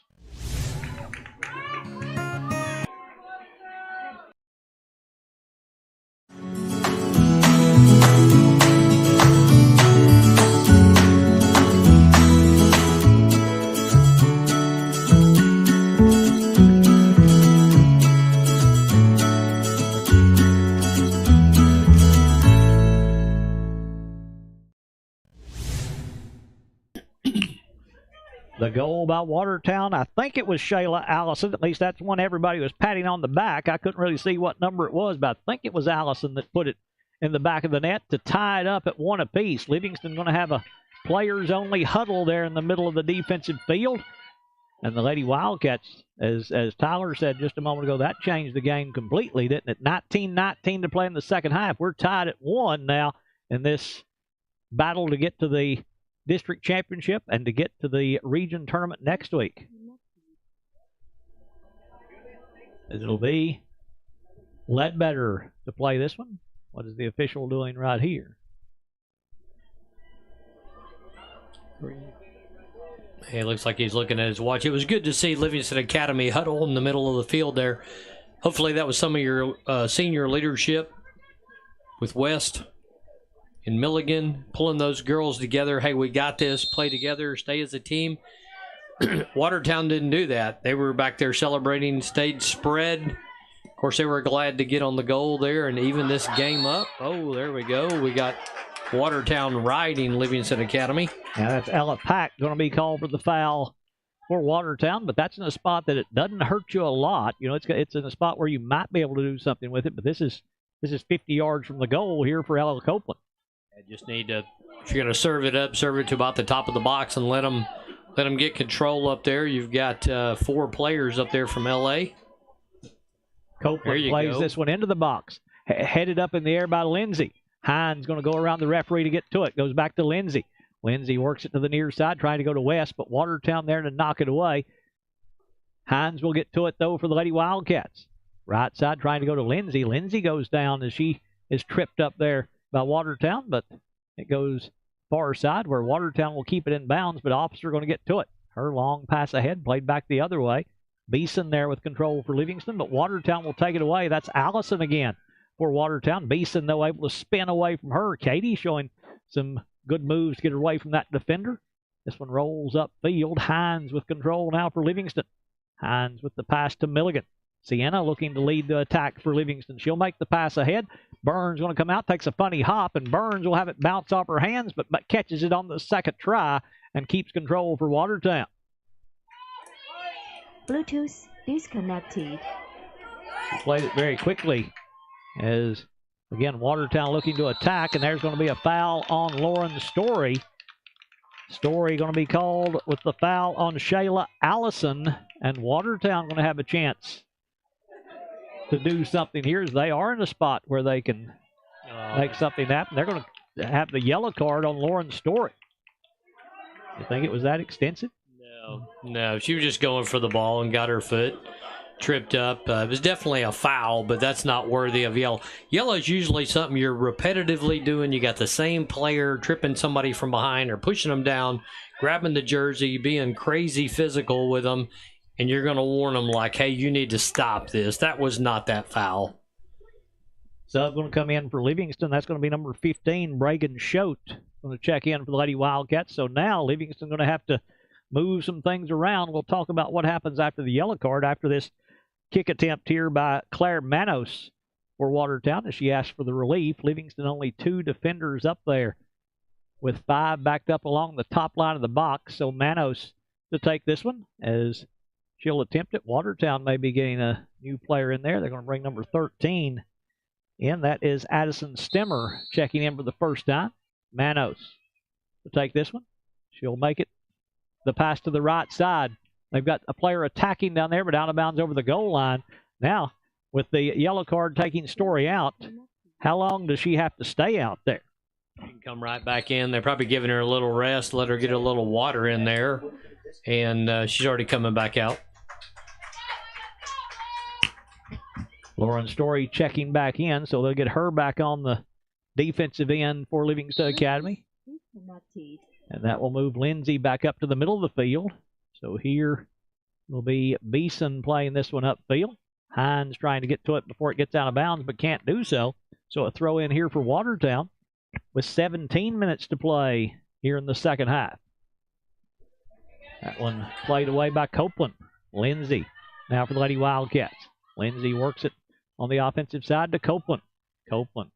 The goal by Watertown, I think it was Shayla Allison. At least that's one everybody was patting on the back. I couldn't really see what number it was, but I think it was Allison that put it in the back of the net to tie it up at one apiece. Livingston going to have a players-only huddle there in the middle of the defensive field. And the Lady Wildcats, as Tyler said just a moment ago, that changed the game completely, didn't it? 19-19 to play in the second half. We're tied at one now in this battle to get to the district championship and to get to the region tournament next week. It'll be Ledbetter to play this one. What is the official doing right here? Hey, it looks like he's looking at his watch. It was good to see Livingston Academy huddle in the middle of the field there. Hopefully that was some of your senior leadership with West and Milligan, pulling those girls together. Hey, we got this. Play together. Stay as a team. Watertown didn't do that. They were back there celebrating, stayed spread. Of course, they were glad to get on the goal there and even this game up. Oh, there we go. We got Watertown riding Livingston Academy. Now that's Ella Pack going to be called for the foul for Watertown, but that's in a spot that it doesn't hurt you a lot. You know, it's in a spot where you might be able to do something with it, but this is 50 yards from the goal here for Ella Copeland. I just need to, if you're going to serve it up, serve it to about the top of the box and let them get control up there. You've got 4 players up there from L.A. Copeland plays this one into the box. Headed up in the air by Lindsay. Hines going to go around the referee to get to it. Goes back to Lindsay. Lindsay works it to the near side, trying to go to West, but Watertown there to knock it away. Hines will get to it, though, for the Lady Wildcats. Right side trying to go to Lindsay. Lindsay goes down as she is tripped up there by Watertown, but it goes far side where Watertown will keep it in bounds, but Officer going to get to it. Her long pass ahead, played back the other way. Beeson there with control for Livingston, but Watertown will take it away. That's Allison again for Watertown. Beeson, though, able to spin away from her. Katie showing some good moves to get away from that defender. This one rolls upfield. Hines with control now for Livingston. Hines with the pass to Milligan. Sienna looking to lead the attack for Livingston. She'll make the pass ahead. Burns going to come out, takes a funny hop, and Burns will have it bounce off her hands, but catches it on the second try and keeps control for Watertown. Bluetooth disconnected. She played it very quickly as, again, Watertown looking to attack, and there's going to be a foul on Lauren Story. Story going to be called with the foul on Shayla Allison, and Watertown going to have a chance to do something here as they are in a spot where they can make something happen. They're going to have the yellow card on Lauren Story. You think it was that extensive? No, she was just going for the ball and got her foot tripped up. It was definitely a foul, but that's not worthy of yellow. Yellow is usually something you're repetitively doing. You got the same player tripping somebody from behind or pushing them down, grabbing the jersey, being crazy physical with them, and you're going to warn them like, hey, you need to stop this. That was not that foul. Sub going to come in for Livingston. That's going to be number 15, Bragan Schote, going to check in for the Lady Wildcats. So now Livingston going to have to move some things around. We'll talk about what happens after the yellow card, after this kick attempt here by Claire Manos for Watertown as she asked for the relief. Livingston only 2 defenders up there with 5 backed up along the top line of the box. So Manos to take this one as she'll attempt it. Watertown may be getting a new player in there. They're going to bring number 13 in. That is Addison Stemmer checking in for the first time. Manos to take this one. She'll make it. The pass to the right side. They've got a player attacking down there, but out of bounds over the goal line. Now, with the yellow card taking Story out, how long does she have to stay out there? She can come right back in. They're probably giving her a little rest, let her get a little water in there, and she's already coming back out. Lauren Story checking back in, so they'll get her back on the defensive end for Livingston Academy. And that will move Lindsay back up to the middle of the field. So here will be Beeson playing this one upfield. Hines trying to get to it before it gets out of bounds, but can't do so. So a throw in here for Watertown with 17 minutes to play here in the second half. That one played away by Copeland. Lindsay now for the Lady Wildcats. Lindsay works it on the offensive side to Copeland. Copeland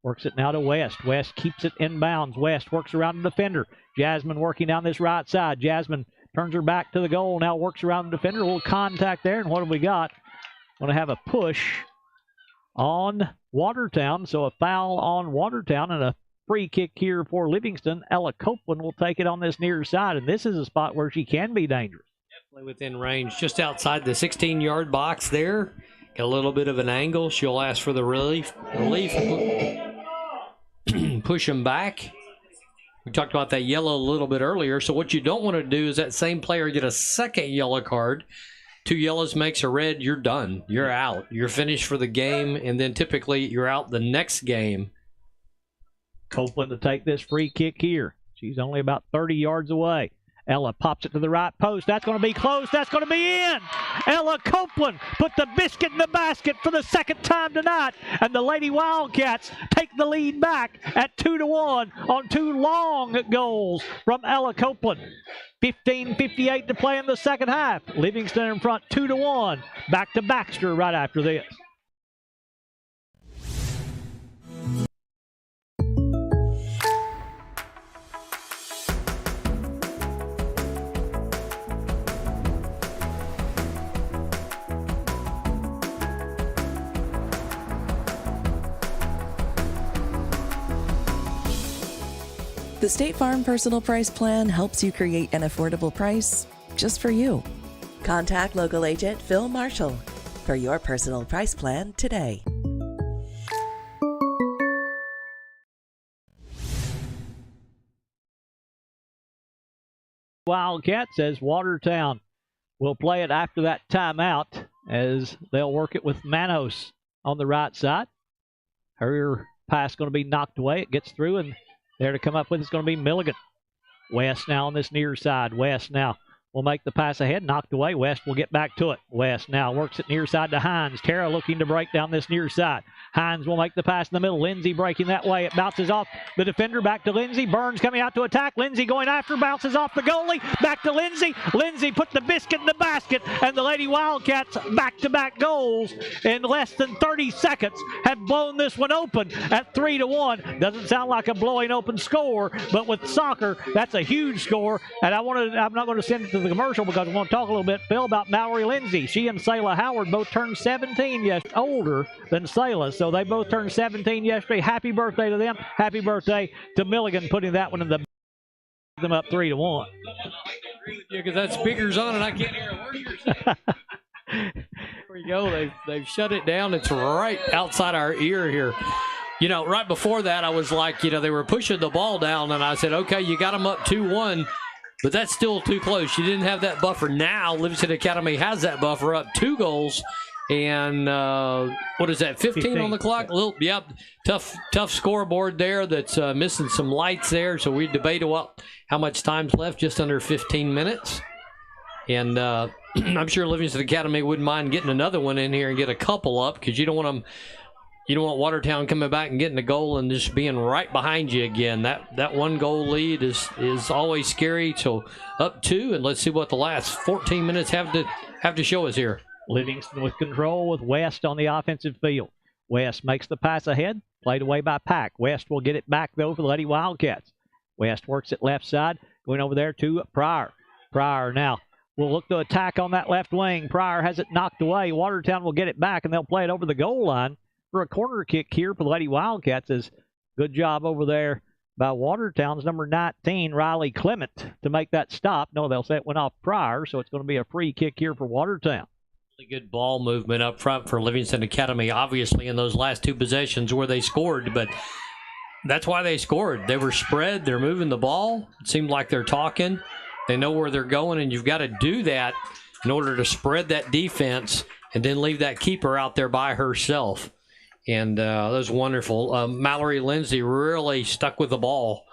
works it now to West. West keeps it in bounds. West works around the defender. Jasmine working down this right side. Jasmine turns her back to the goal. Now works around the defender. A little contact there. And what have we got? Going to have a push on Watertown. So a foul on Watertown and a free kick here for Livingston. Ella Copeland will take it on this near side. And this is a spot where she can be dangerous. Definitely within range. Just outside the 16-yard box there. Got a little bit of an angle. She'll ask for the relief. Push them back. We talked about that yellow a little bit earlier. So what you don't want to do is that same player get a second yellow card. 2 yellows makes a red. You're done. You're out. You're finished for the game, and then typically you're out the next game. Copeland to take this free kick here. She's only about 30 yards away. Ella pops it to the right post. That's going to be close. That's going to be in. Ella Copeland put the biscuit in the basket for the second time tonight. And the Lady Wildcats take the lead back at 2-1 on 2 long goals from Ella Copeland. 15:58 to play in the second half. Livingston in front 2-1. Back to Baxter right after this. The State Farm Personal Price Plan helps you create an affordable price just for you. Contact local agent Phil Marshall for your personal price plan today. Wildcats, as Watertown will play it after that timeout, as they'll work it with Manos on the right side. Her pass going to be knocked away. It gets through, and there to come up with is going to be Milligan. West now on this near side. West now will make the pass ahead, knocked away. West will get back to it. West now works it near side to Hines. Tara looking to break down this near side. Hines will make the pass in the middle. Lindsay breaking that way. It bounces off the defender. Back to Lindsay. Burns coming out to attack. Lindsay going after. Bounces off the goalie. Back to Lindsay. Lindsay put the biscuit in the basket. And the Lady Wildcats back-to-back goals in less than 30 seconds have blown this one open at 3-1. Doesn't sound like a blowing open score, but with soccer, that's a huge score. And I'm not going to send it to the commercial because I want to talk a little bit, Phil, about Mallory Lindsay. She and Sayla Howard both turned 17 yesterday, older than Sayla, so they both turned 17 yesterday. Happy birthday to them. Happy birthday to Milligan, putting that one in the them up 3-1. Yeah, because that speaker's on and I can't hear a word you're saying. There we go. They've shut it down. It's right outside our ear here. You know, right before that, I was like, you know, they were pushing the ball down, and I said, okay, you got them up 2-1, but that's still too close. You didn't have that buffer. Now, Livingston Academy has that buffer up 2 goals. And what is that, 15 on the clock? Tough scoreboard there that's missing some lights there. So we debate how much time's left, just under 15 minutes. And I'm sure Livingston Academy wouldn't mind getting another one in here and get a couple up, because you don't want Watertown coming back and getting a goal and just being right behind you again. That 1 goal lead is always scary. So up 2, and let's see what the last 14 minutes have to show us here. Livingston with control with West on the offensive field. West makes the pass ahead, played away by Pack. West will get it back, though, for the Lady Wildcats. West works it left side, going over there to Pryor. Pryor now will look to attack on that left wing. Pryor has it knocked away. Watertown will get it back, and they'll play it over the goal line for a corner kick here for the Lady Wildcats. Is good job over there by Watertown's number 19, Riley Clement, to make that stop. No, they'll say it went off Pryor, so it's going to be a free kick here for Watertown. Good ball movement up front for Livingston Academy, obviously, in those last 2 possessions where they scored, but that's why they scored. They were spread. They're moving the ball. It seemed like they're talking. They know where they're going, and you've got to do that in order to spread that defense and then leave that keeper out there by herself. And that was wonderful. Mallory Lindsay really stuck with the ball.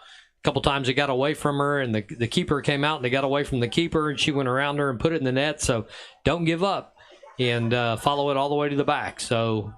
A couple times it got away from her, and the keeper came out, and they got away from the keeper, and she went around her and put it in the net. So don't give up. And follow it all the way to the back. So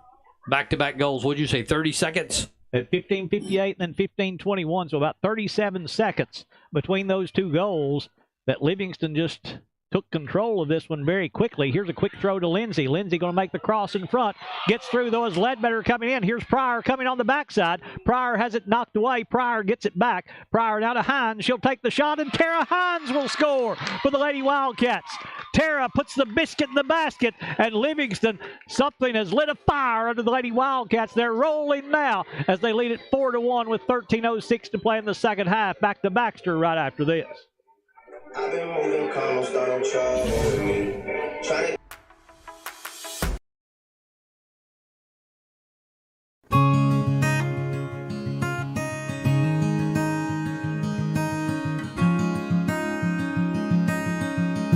back-to-back goals. What'd you say, 30 seconds? At 15:58 and then 15:21, so about 37 seconds between those 2 goals that Livingston just took control of this one very quickly. Here's a quick throw to Lindsay. Lindsay going to make the cross in front. Gets through, though, as Ledbetter coming in. Here's Pryor coming on the backside. Pryor has it knocked away. Pryor gets it back. Pryor now to Hines. She'll take the shot, and Tara Hines will score for the Lady Wildcats. Tara puts the biscuit in the basket, and Livingston, something has lit a fire under the Lady Wildcats. They're rolling now as they lead it 4-1 with 13:06 to play in the second half. Back to Baxter right after this. I've been moving calm, start on trouble with me. Trying to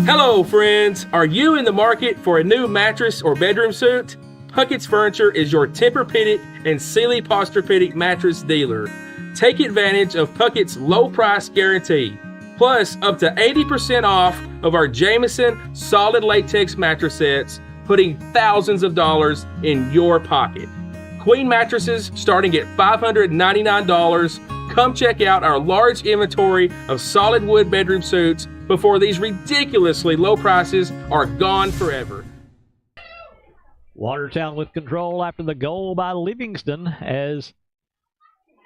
Hello, friends. Are you in the market for a new mattress or bedroom suit? Puckett's Furniture is your Tempur-Pedic and Sealy Posturepedic mattress dealer. Take advantage of Puckett's low price guarantee, plus up to 80% off of our Jameson solid latex mattress sets, putting thousands of dollars in your pocket. Queen mattresses starting at $599. Come check out our large inventory of solid wood bedroom suits before these ridiculously low prices are gone forever. Watertown with control after the goal by Livingston, as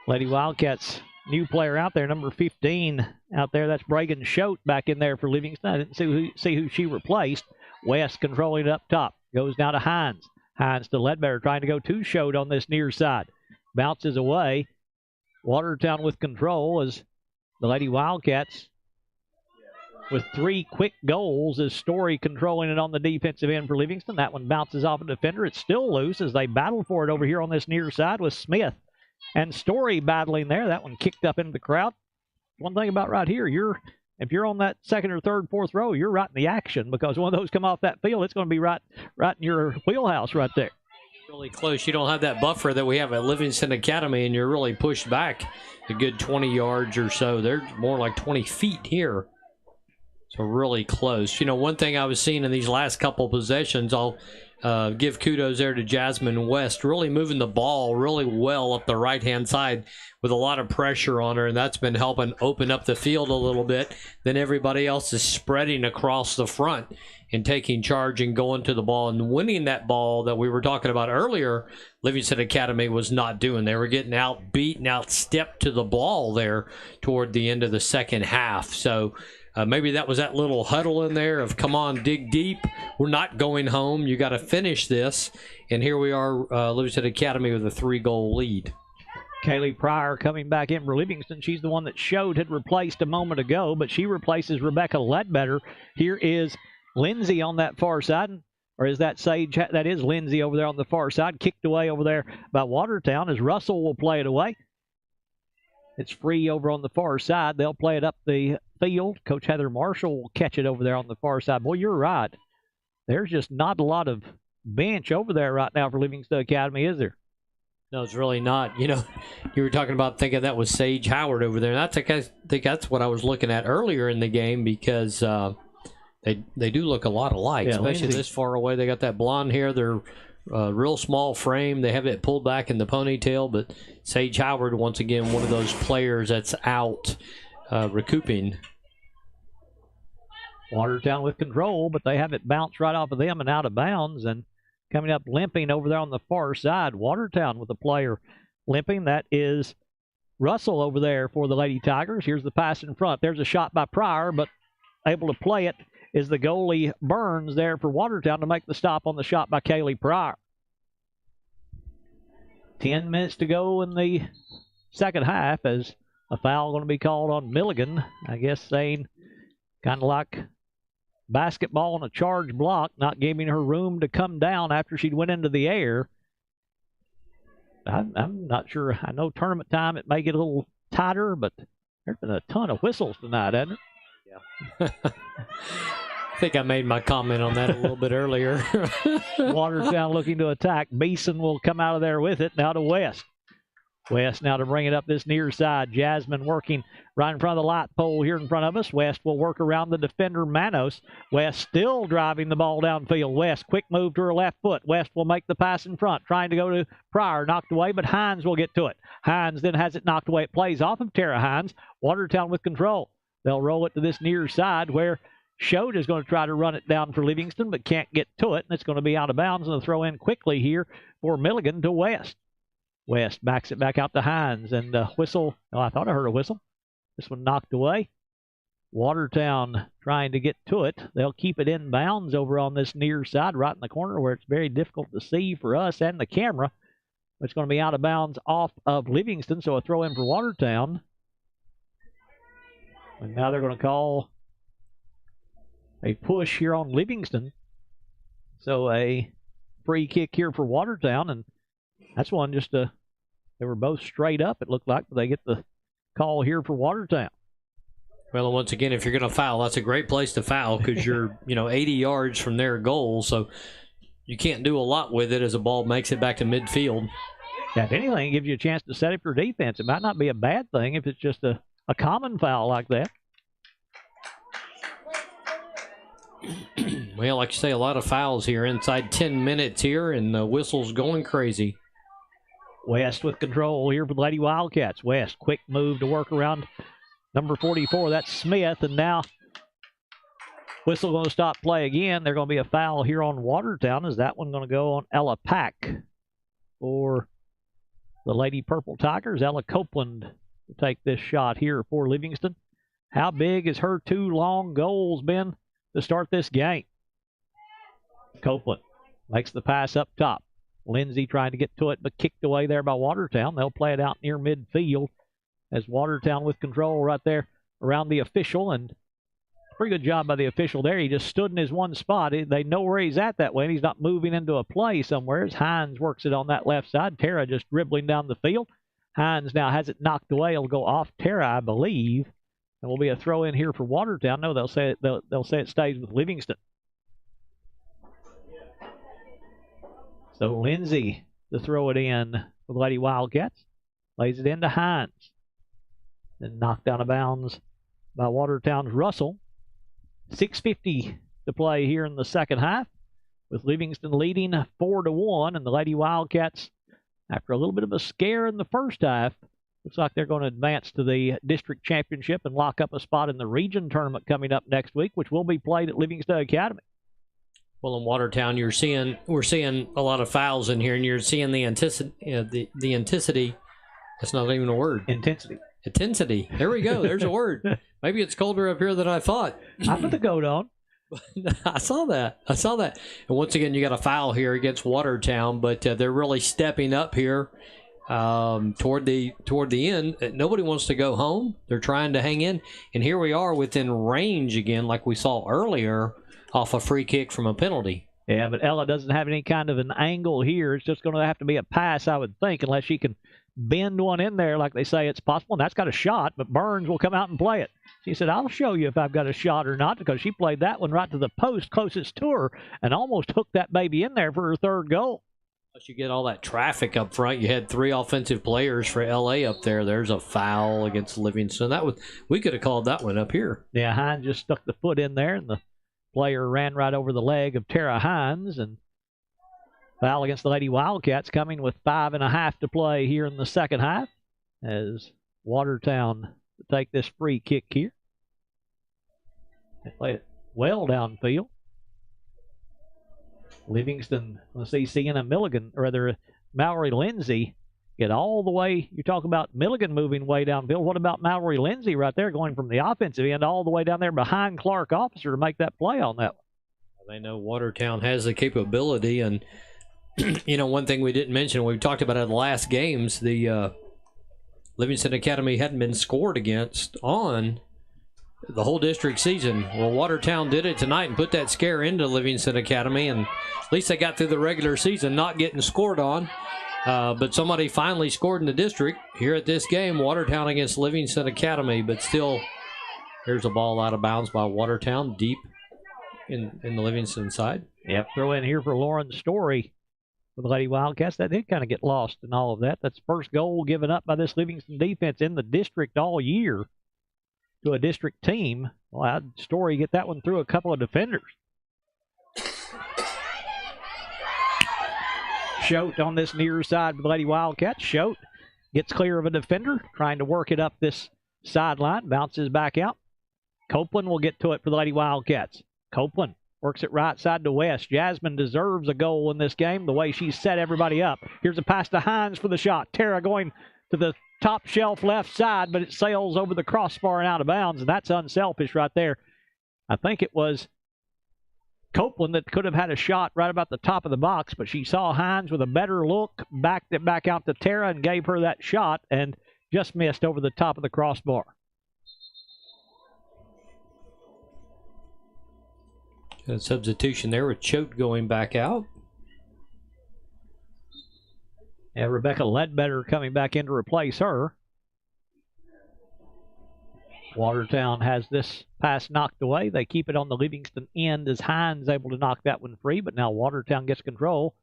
Lady Wildcats new player out there, number 15 out there. That's Bragan Schote back in there for Livingston. I didn't see who she replaced. West controlling it up top. Goes now to Hines. Hines to Ledbetter, trying to go to Schote on this near side. Bounces away. Watertown with control as the Lady Wildcats with 3 quick goals, as Story controlling it on the defensive end for Livingston. That one bounces off a defender. It's still loose as they battle for it over here on this near side with Smith and Story battling there. That one kicked up into the crowd. One thing about right here, you're If you're on that second or third, fourth row, you're right in the action because one of those come off that field, it's going to be right in your wheelhouse right there. Really close. You don't have that buffer that we have at Livingston Academy, and you're really pushed back a good 20 yards or so. They're more like 20 feet here. So really close. You know, one thing I was seeing in these last couple possessions, I'll give kudos there to Jasmine West, really moving the ball really well up the right-hand side with a lot of pressure on her, and that's been helping open up the field a little bit. Then everybody else is spreading across the front and taking charge and going to the ball and winning that ball that we were talking about earlier. Livingston Academy was not doing. They were getting outbeat and outstepped to the ball there toward the end of the second half. So maybe that was that little huddle in there of, come on, dig deep. We're not going home. You got to finish this. And here we are, Livingston Academy with a 3-goal lead. Kaylee Pryor coming back in for Livingston. She's the one that Shode had replaced a moment ago, but she replaces Rebecca Ledbetter. Here is Lindsay on that far side. Or is that Sage? That is Lindsay over there on the far side. Kicked away over there by Watertown as Russell will play it away. It's free over on the far side. They'll play it up the field. Coach Heather Marshall will catch it over there on the far side. Boy, you're right. There's just not a lot of bench over there right now for Livingston Academy, is there? No, it's really not. You know, you were talking about thinking that was Sage Howard over there. And I think that's what I was looking at earlier in the game because they do look a lot alike, especially this far away. They got that blonde hair. They're real small frame. They have it pulled back in the ponytail, but Sage Howard, once again, one of those players that's out recouping. Watertown with control, but they have it bounce right off of them and out of bounds. And coming up limping over there on the far side, Watertown with a player limping. That is Russell over there for the Lady Tigers. Here's the pass in front. There's a shot by Pryor, but able to play it is the goalie Burns there for Watertown to make the stop on the shot by Kaylee Pryor. 10 minutes to go in the second half as a foul going to be called on Milligan. I guess saying kind of like basketball on a charge block, not giving her room to come down after she went into the air. I'm not sure. I know tournament time it may get a little tighter, but there's been a ton of whistles tonight, hasn't it? Yeah. I think I made my comment on that a little bit earlier. Watertown looking to attack. Beeson will come out of there with it. Now to West. West now to bring it up this near side. Jasmine working right in front of the light pole here in front of us. West will work around the defender Manos. West still driving the ball downfield. West, quick move to her left foot. West will make the pass in front, trying to go to Pryor. Knocked away, but Hines will get to it. Hines then has it knocked away. It plays off of Tara Hines. Watertown with control. They'll roll it to this near side where Shode is going to try to run it down for Livingston, but can't get to it, and it's going to be out of bounds, and a throw in quickly here for Milligan to West. West backs it back out to Hines, and whistle. Oh, I thought I heard a whistle. This one knocked away. Watertown trying to get to it. They'll keep it in bounds over on this near side, right in the corner where it's very difficult to see for us and the camera. It's going to be out of bounds off of Livingston, so a throw in for Watertown. And now they're going to call a push here on Livingston. So a free kick here for Watertown, and that's one just they were both straight up, it looked like, but they get the call here for Watertown. Well, once again, if you're going to foul, that's a great place to foul because you're 80 yards from their goal, so you can't do a lot with it as the ball makes it back to midfield. Yeah, if anything, it gives you a chance to set up your defense. It might not be a bad thing if it's just a common foul like that. Well, like you say, a lot of fouls here inside 10 minutes here, and the whistle's going crazy. West with control here for the Lady Wildcats. West, quick move to work around number 44. That's Smith, and now whistle going to stop play again. There's going to be a foul here on Watertown. Is that one going to go on Ella Pack for the Lady Purple Tigers? Ella Copeland to take this shot here for Livingston. How big has her two long goals been to start this game? Copeland makes the pass up top. Lindsay trying to get to it, but kicked away there by Watertown. They'll play it out near midfield as Watertown with control right there around the official, and pretty good job by the official there. He just stood in his one spot. They know where he's at that way, and he's not moving into a play somewhere as Hines works it on that left side. Tara just dribbling down the field. Hines now has it knocked away. It'll go off Tara, I believe. And will be a throw in here for Watertown. No, they'll say it stays with Livingston. So Lindsay to throw it in for the Lady Wildcats. Lays it into Hines. Then knocked out of bounds by Watertown's Russell. 6:50 to play here in the second half, with Livingston leading 4-1, and the Lady Wildcats, after a little bit of a scare in the first half, looks like they're going to advance to the district championship and lock up a spot in the region tournament coming up next week, which will be played at Livingston Academy. Well, in Watertown, we're seeing a lot of fouls in here, and you're seeing the intensity. That's not even a word. Intensity. There we go. There's a word. Maybe it's colder up here than I thought. I put the coat on. I saw that. And once again, you got a foul here against Watertown, but they're really stepping up here toward the end. Nobody wants to go home. They're trying to hang in, and here we are within range again, like we saw earlier, off a free kick from a penalty. Yeah, but Ella doesn't have any kind of an angle here. It's just going to have to be a pass, I would think, unless she can bend one in there like they say it's possible. And that's got a shot, but Burns will come out and play it. She said, I'll show you if I've got a shot or not, because she played that one right to the post closest to her and almost hooked that baby in there for her third goal. Plus you get all that traffic up front. You had 3 offensive players for LA up there. There's a foul against Livingston. We could have called that one up here. Yeah, Hines just stuck the foot in there, and the player ran right over the leg of Tara Hines, and foul against the Lady Wildcats, coming with 5.5 to play here in the second half, as Watertown to take this free kick here. They play it well downfield. Livingston, let's see, Sienna Milligan, or rather Mallory Lindsay, get all the way. You talk about Milligan moving way downfield. What about Mallory Lindsay right there, going from the offensive end all the way down there behind Clark Officer to make that play on that one? They know Watertown has the capability, and one thing we didn't mention, we talked about it in the last games, the Livingston Academy hadn't been scored against on the whole district season. Well, Watertown did it tonight and put that scare into Livingston Academy, and at least they got through the regular season not getting scored on. But somebody finally scored in the district here at this game, Watertown against Livingston Academy. But still, there's a ball out of bounds by Watertown, deep in the Livingston side. Yep, throw in here for Lauren Story for the Lady Wildcats. That did kind of get lost in all of that. That's the first goal given up by this Livingston defense in the district all year to a district team. Well, how'd Story get that one through a couple of defenders? Schote on this near side for the Lady Wildcats. Schote gets clear of a defender, trying to work it up this sideline, bounces back out. Copeland will get to it for the Lady Wildcats. Copeland works it right side to West. Jasmine deserves a goal in this game, the way she set everybody up. Here's a pass to Hines for the shot. Tara going to the top shelf left side, but it sails over the crossbar and out of bounds, and that's unselfish right there. I think it was Copeland that could have had a shot right about the top of the box, but she saw Hines with a better look, backed it back out to Tara and gave her that shot, and just missed over the top of the crossbar. A substitution there with Choate going back out. And Rebecca Ledbetter coming back in to replace her. Watertown has this pass knocked away. They keep it on the Livingston end as Hines able to knock that one free, but now Watertown gets control.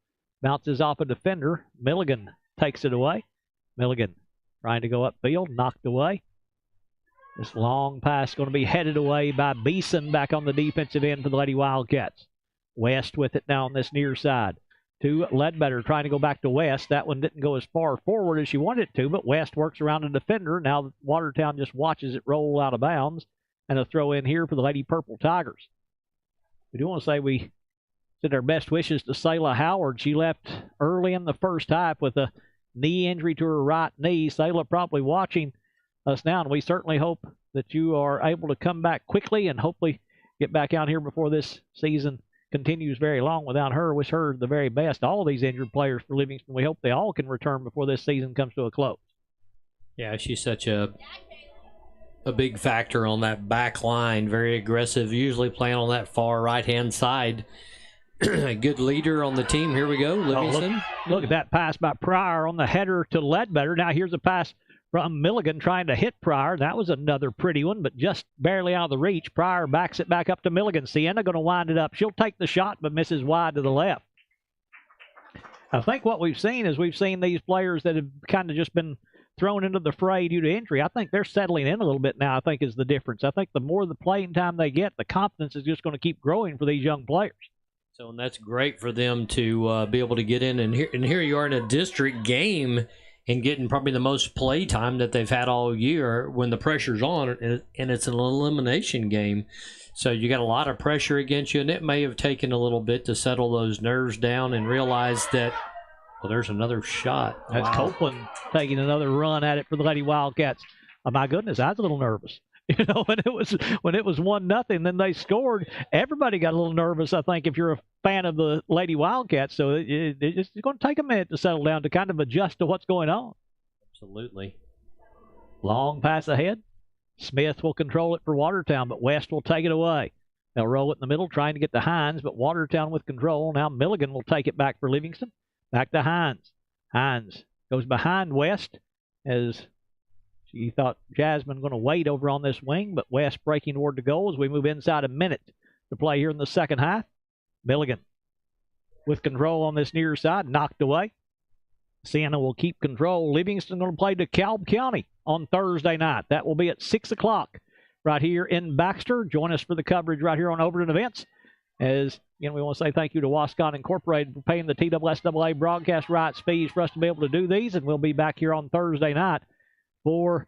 Bounces off a defender. Milligan takes it away. Milligan trying to go upfield, knocked away. This long pass going to be headed away by Beeson back on the defensive end for the Lady Wildcats. West with it now on this near side. To Ledbetter trying to go back to West. That one didn't go as far forward as she wanted it to, but West works around a defender. Now Watertown just watches it roll out of bounds, and a throw in here for the Lady Purple Tigers. We do want to say we send our best wishes to Selah Howard. She left early in the first half with a knee injury to her right knee. Selah probably watching us now, and we certainly hope that you are able to come back quickly and hopefully get back out here before this season continues very long without her. Wish her the very best. All of these injured players for Livingston, we hope they all can return before this season comes to a close. Yeah, she's such a big factor on that back line. Very aggressive, usually playing on that far right-hand side. A good leader on the team. Here we go, Livingston. Look at that pass by Pryor on the header to Ledbetter. Now here's a pass from Milligan trying to hit Pryor. That was another pretty one, but just barely out of the reach. Pryor backs it back up to Milligan. Sienna going to wind it up. She'll take the shot, but misses wide to the left. I think what we've seen is these players that have kind of just been thrown into the fray due to injury. I think they're settling in a little bit now, I think, is the difference. I think the more the playing time they get, the confidence is just going to keep growing for these young players. So, and that's great for them to be able to get in. And here you are in a district game and getting probably the most play time that they've had all year when the pressure's on, and it's an elimination game. So you got a lot of pressure against you, and it may have taken a little bit to settle those nerves down and realize that, well, there's another shot. That's Copeland taking another run at it for the Lady Wildcats. Oh, my goodness, I was a little nervous. You know, when it was 1-0, then they scored. Everybody got a little nervous, I think, if you're a fan of the Lady Wildcats. So it's going to take a minute to settle down to kind of adjust to what's going on. Absolutely. Long pass ahead. Smith will control it for Watertown, but West will take it away. They'll roll it in the middle, trying to get to Hines, but Watertown with control. Now Milligan will take it back for Livingston. Back to Hines. Hines goes behind West as she thought Jasmine going to wait over on this wing, but West breaking toward the goal as we move inside a minute to play here in the second half. Milligan with control on this near side, knocked away. Sienna will keep control. Livingston going to play DeKalb County on Thursday night. That will be at 6 o'clock right here in Baxter. Join us for the coverage right here on Overton Events. As, again, we want to say thank you to Wascon Incorporated for paying the TSSAA broadcast rights fees for us to be able to do these, and we'll be back here on Thursday night for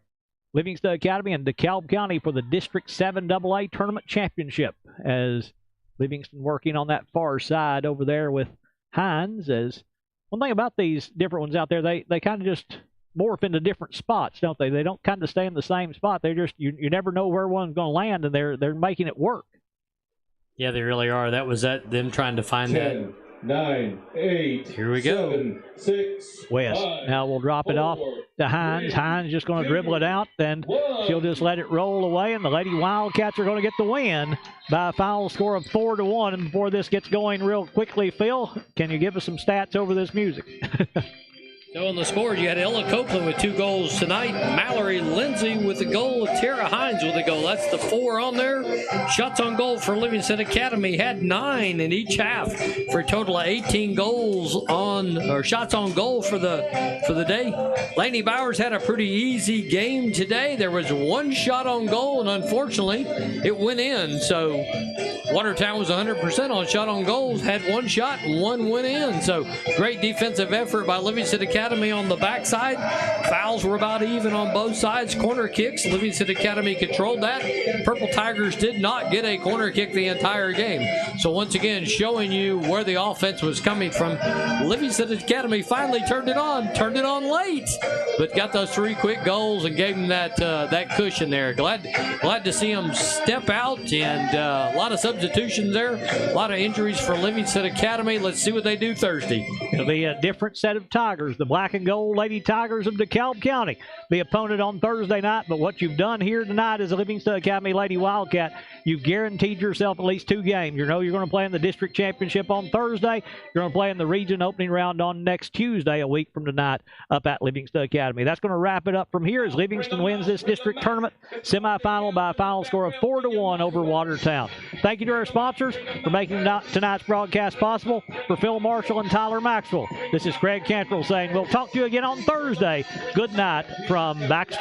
Livingston Academy and DeKalb County for the District 7 AA Tournament Championship, as Livingston working on that far side over there with Hines. As one thing about these different ones out there, they kind of just morph into different spots, don't they? They don't kind of stay in the same spot. They're just, you never know where one's going to land, and they're making it work. Yeah, they really are. That was them trying to find 10, 9, 8. Here we 7, go. 6. West 5, now we'll drop it off to Hines. Hines just going to dribble it out, then she'll just let it roll away, and the Lady Wildcats are going to get the win by a final score of 4-1. And before this gets going real quickly, Phil, can you give us some stats over this music? So on the score, you had Ella Copeland with 2 goals tonight. Mallory Lindsay with a goal. Tara Hines with a goal. That's the 4 on there. Shots on goal for Livingston Academy had 9 in each half for a total of 18 goals shots on goal for the day. Lainey Bowers had a pretty easy game today. There was 1 shot on goal, and unfortunately, it went in. So Watertown was 100% on shot on goals, had 1 shot and 1 went in. So great defensive effort by Livingston Academy on the backside. Fouls were about even on both sides. Corner kicks, Livingston Academy controlled that. Purple Tigers did not get a corner kick the entire game. So once again, showing you where the offense was coming from. Livingston Academy finally turned it on late, but got those 3 quick goals and gave them that cushion there. Glad to see them step out, and a lot of substitutions there, a lot of injuries for Livingston Academy. Let's see what they do Thursday. It'll be a different set of Tigers. The black and gold Lady Tigers of DeKalb County, the opponent on Thursday night. But what you've done here tonight as a Livingston Academy Lady Wildcat, you've guaranteed yourself at least 2 games. You know you're going to play in the district championship on Thursday. You're going to play in the region opening round on next Tuesday, a week from tonight, up at Livingston Academy. That's going to wrap it up from here as Livingston wins this district tournament semifinal by a final score of 4-1 over Watertown. Thank you to our sponsors for making tonight's broadcast possible. For Phil Marshall and Tyler Maxwell, this is Craig Cantrell saying we'll talk to you again on Thursday. Good night from Baxter.